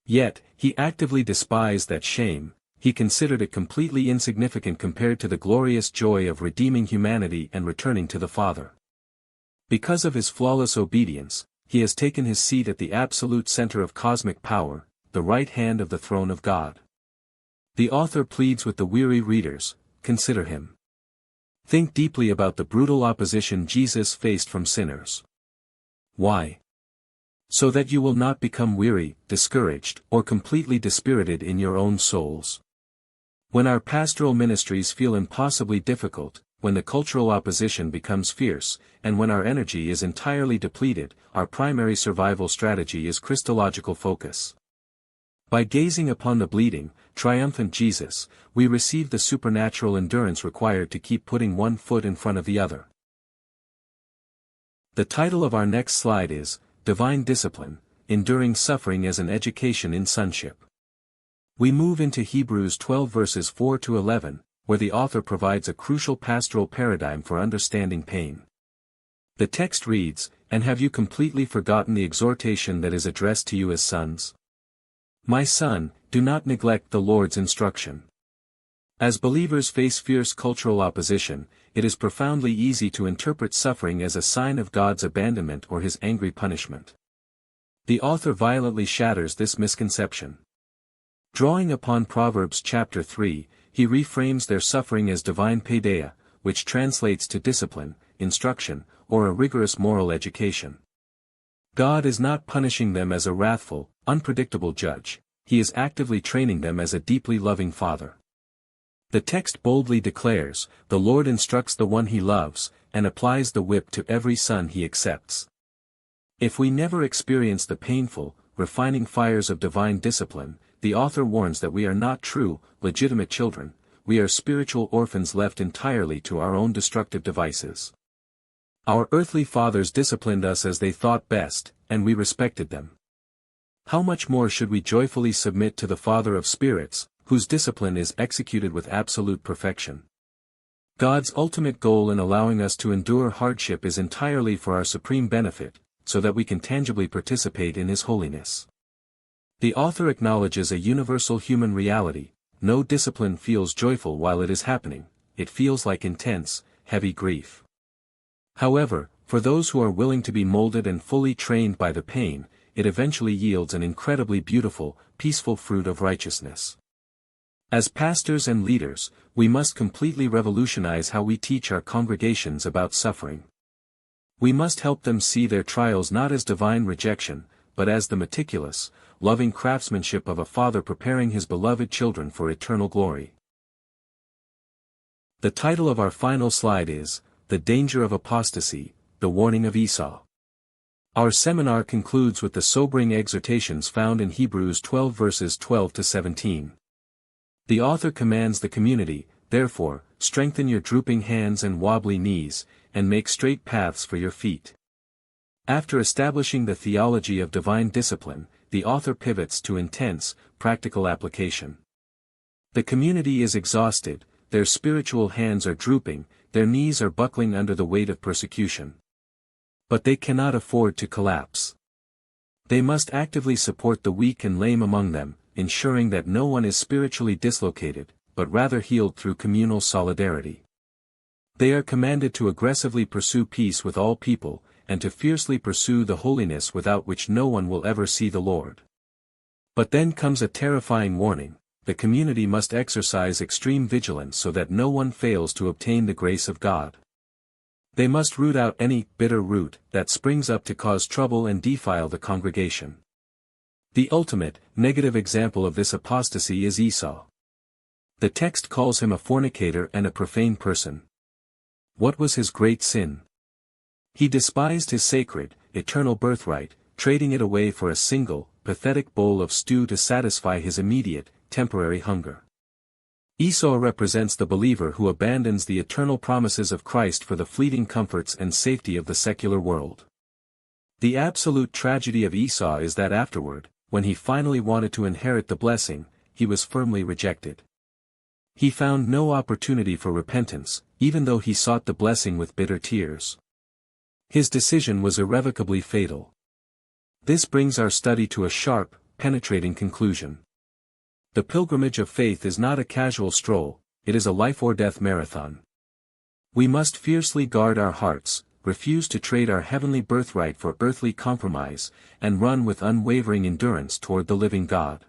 Yet, he actively despised that shame. He considered it completely insignificant compared to the glorious joy of redeeming humanity and returning to the Father. Because of his flawless obedience, he has taken his seat at the absolute center of cosmic power, the right hand of the throne of God. The author pleads with the weary readers, consider him. Think deeply about the brutal opposition Jesus faced from sinners. Why? So that you will not become weary, discouraged, or completely dispirited in your own souls. When our pastoral ministries feel impossibly difficult, when the cultural opposition becomes fierce, and when our energy is entirely depleted, our primary survival strategy is Christological focus. By gazing upon the bleeding, triumphant Jesus, we receive the supernatural endurance required to keep putting one foot in front of the other. The title of our next slide is, Divine Discipline, Enduring Suffering as an Education in Sonship. We move into Hebrews 12 verses 4 to 11, where the author provides a crucial pastoral paradigm for understanding pain. The text reads, "And have you completely forgotten the exhortation that is addressed to you as sons? My son, do not neglect the Lord's instruction." As believers face fierce cultural opposition, it is profoundly easy to interpret suffering as a sign of God's abandonment or his angry punishment. The author violently shatters this misconception. Drawing upon Proverbs chapter 3, he reframes their suffering as divine paideia, which translates to discipline, instruction, or a rigorous moral education. God is not punishing them as a wrathful, unpredictable judge, he is actively training them as a deeply loving father. The text boldly declares, "The Lord instructs the one he loves, and applies the whip to every son he accepts." If we never experience the painful, refining fires of divine discipline, the author warns that we are not true, legitimate children, we are spiritual orphans left entirely to our own destructive devices. Our earthly fathers disciplined us as they thought best, and we respected them. How much more should we joyfully submit to the Father of spirits, whose discipline is executed with absolute perfection? God's ultimate goal in allowing us to endure hardship is entirely for our supreme benefit, so that we can tangibly participate in his holiness. The author acknowledges a universal human reality: no discipline feels joyful while it is happening, it feels like intense, heavy grief. However, for those who are willing to be molded and fully trained by the pain, it eventually yields an incredibly beautiful, peaceful fruit of righteousness. As pastors and leaders, we must completely revolutionize how we teach our congregations about suffering. We must help them see their trials not as divine rejection, but as the meticulous, loving craftsmanship of a father preparing his beloved children for eternal glory. The title of our final slide is, The Danger of Apostasy, the Warning of Esau. Our seminar concludes with the sobering exhortations found in Hebrews 12 verses 12 to 17. The author commands the community, therefore, strengthen your drooping hands and wobbly knees, and make straight paths for your feet. After establishing the theology of divine discipline, the author pivots to intense, practical application. The community is exhausted, their spiritual hands are drooping, their knees are buckling under the weight of persecution. But they cannot afford to collapse. They must actively support the weak and lame among them, ensuring that no one is spiritually dislocated, but rather healed through communal solidarity. They are commanded to aggressively pursue peace with all people, and to fiercely pursue the holiness without which no one will ever see the Lord. But then comes a terrifying warning: the community must exercise extreme vigilance so that no one fails to obtain the grace of God. They must root out any bitter root that springs up to cause trouble and defile the congregation. The ultimate, negative example of this apostasy is Esau. The text calls him a fornicator and a profane person. What was his great sin? He despised his sacred, eternal birthright, trading it away for a single, pathetic bowl of stew to satisfy his immediate, temporary hunger. Esau represents the believer who abandons the eternal promises of Christ for the fleeting comforts and safety of the secular world. The absolute tragedy of Esau is that afterward, when he finally wanted to inherit the blessing, he was firmly rejected. He found no opportunity for repentance, even though he sought the blessing with bitter tears. His decision was irrevocably fatal. This brings our study to a sharp, penetrating conclusion. The pilgrimage of faith is not a casual stroll, it is a life-or-death marathon. We must fiercely guard our hearts, refuse to trade our heavenly birthright for earthly compromise, and run with unwavering endurance toward the living God.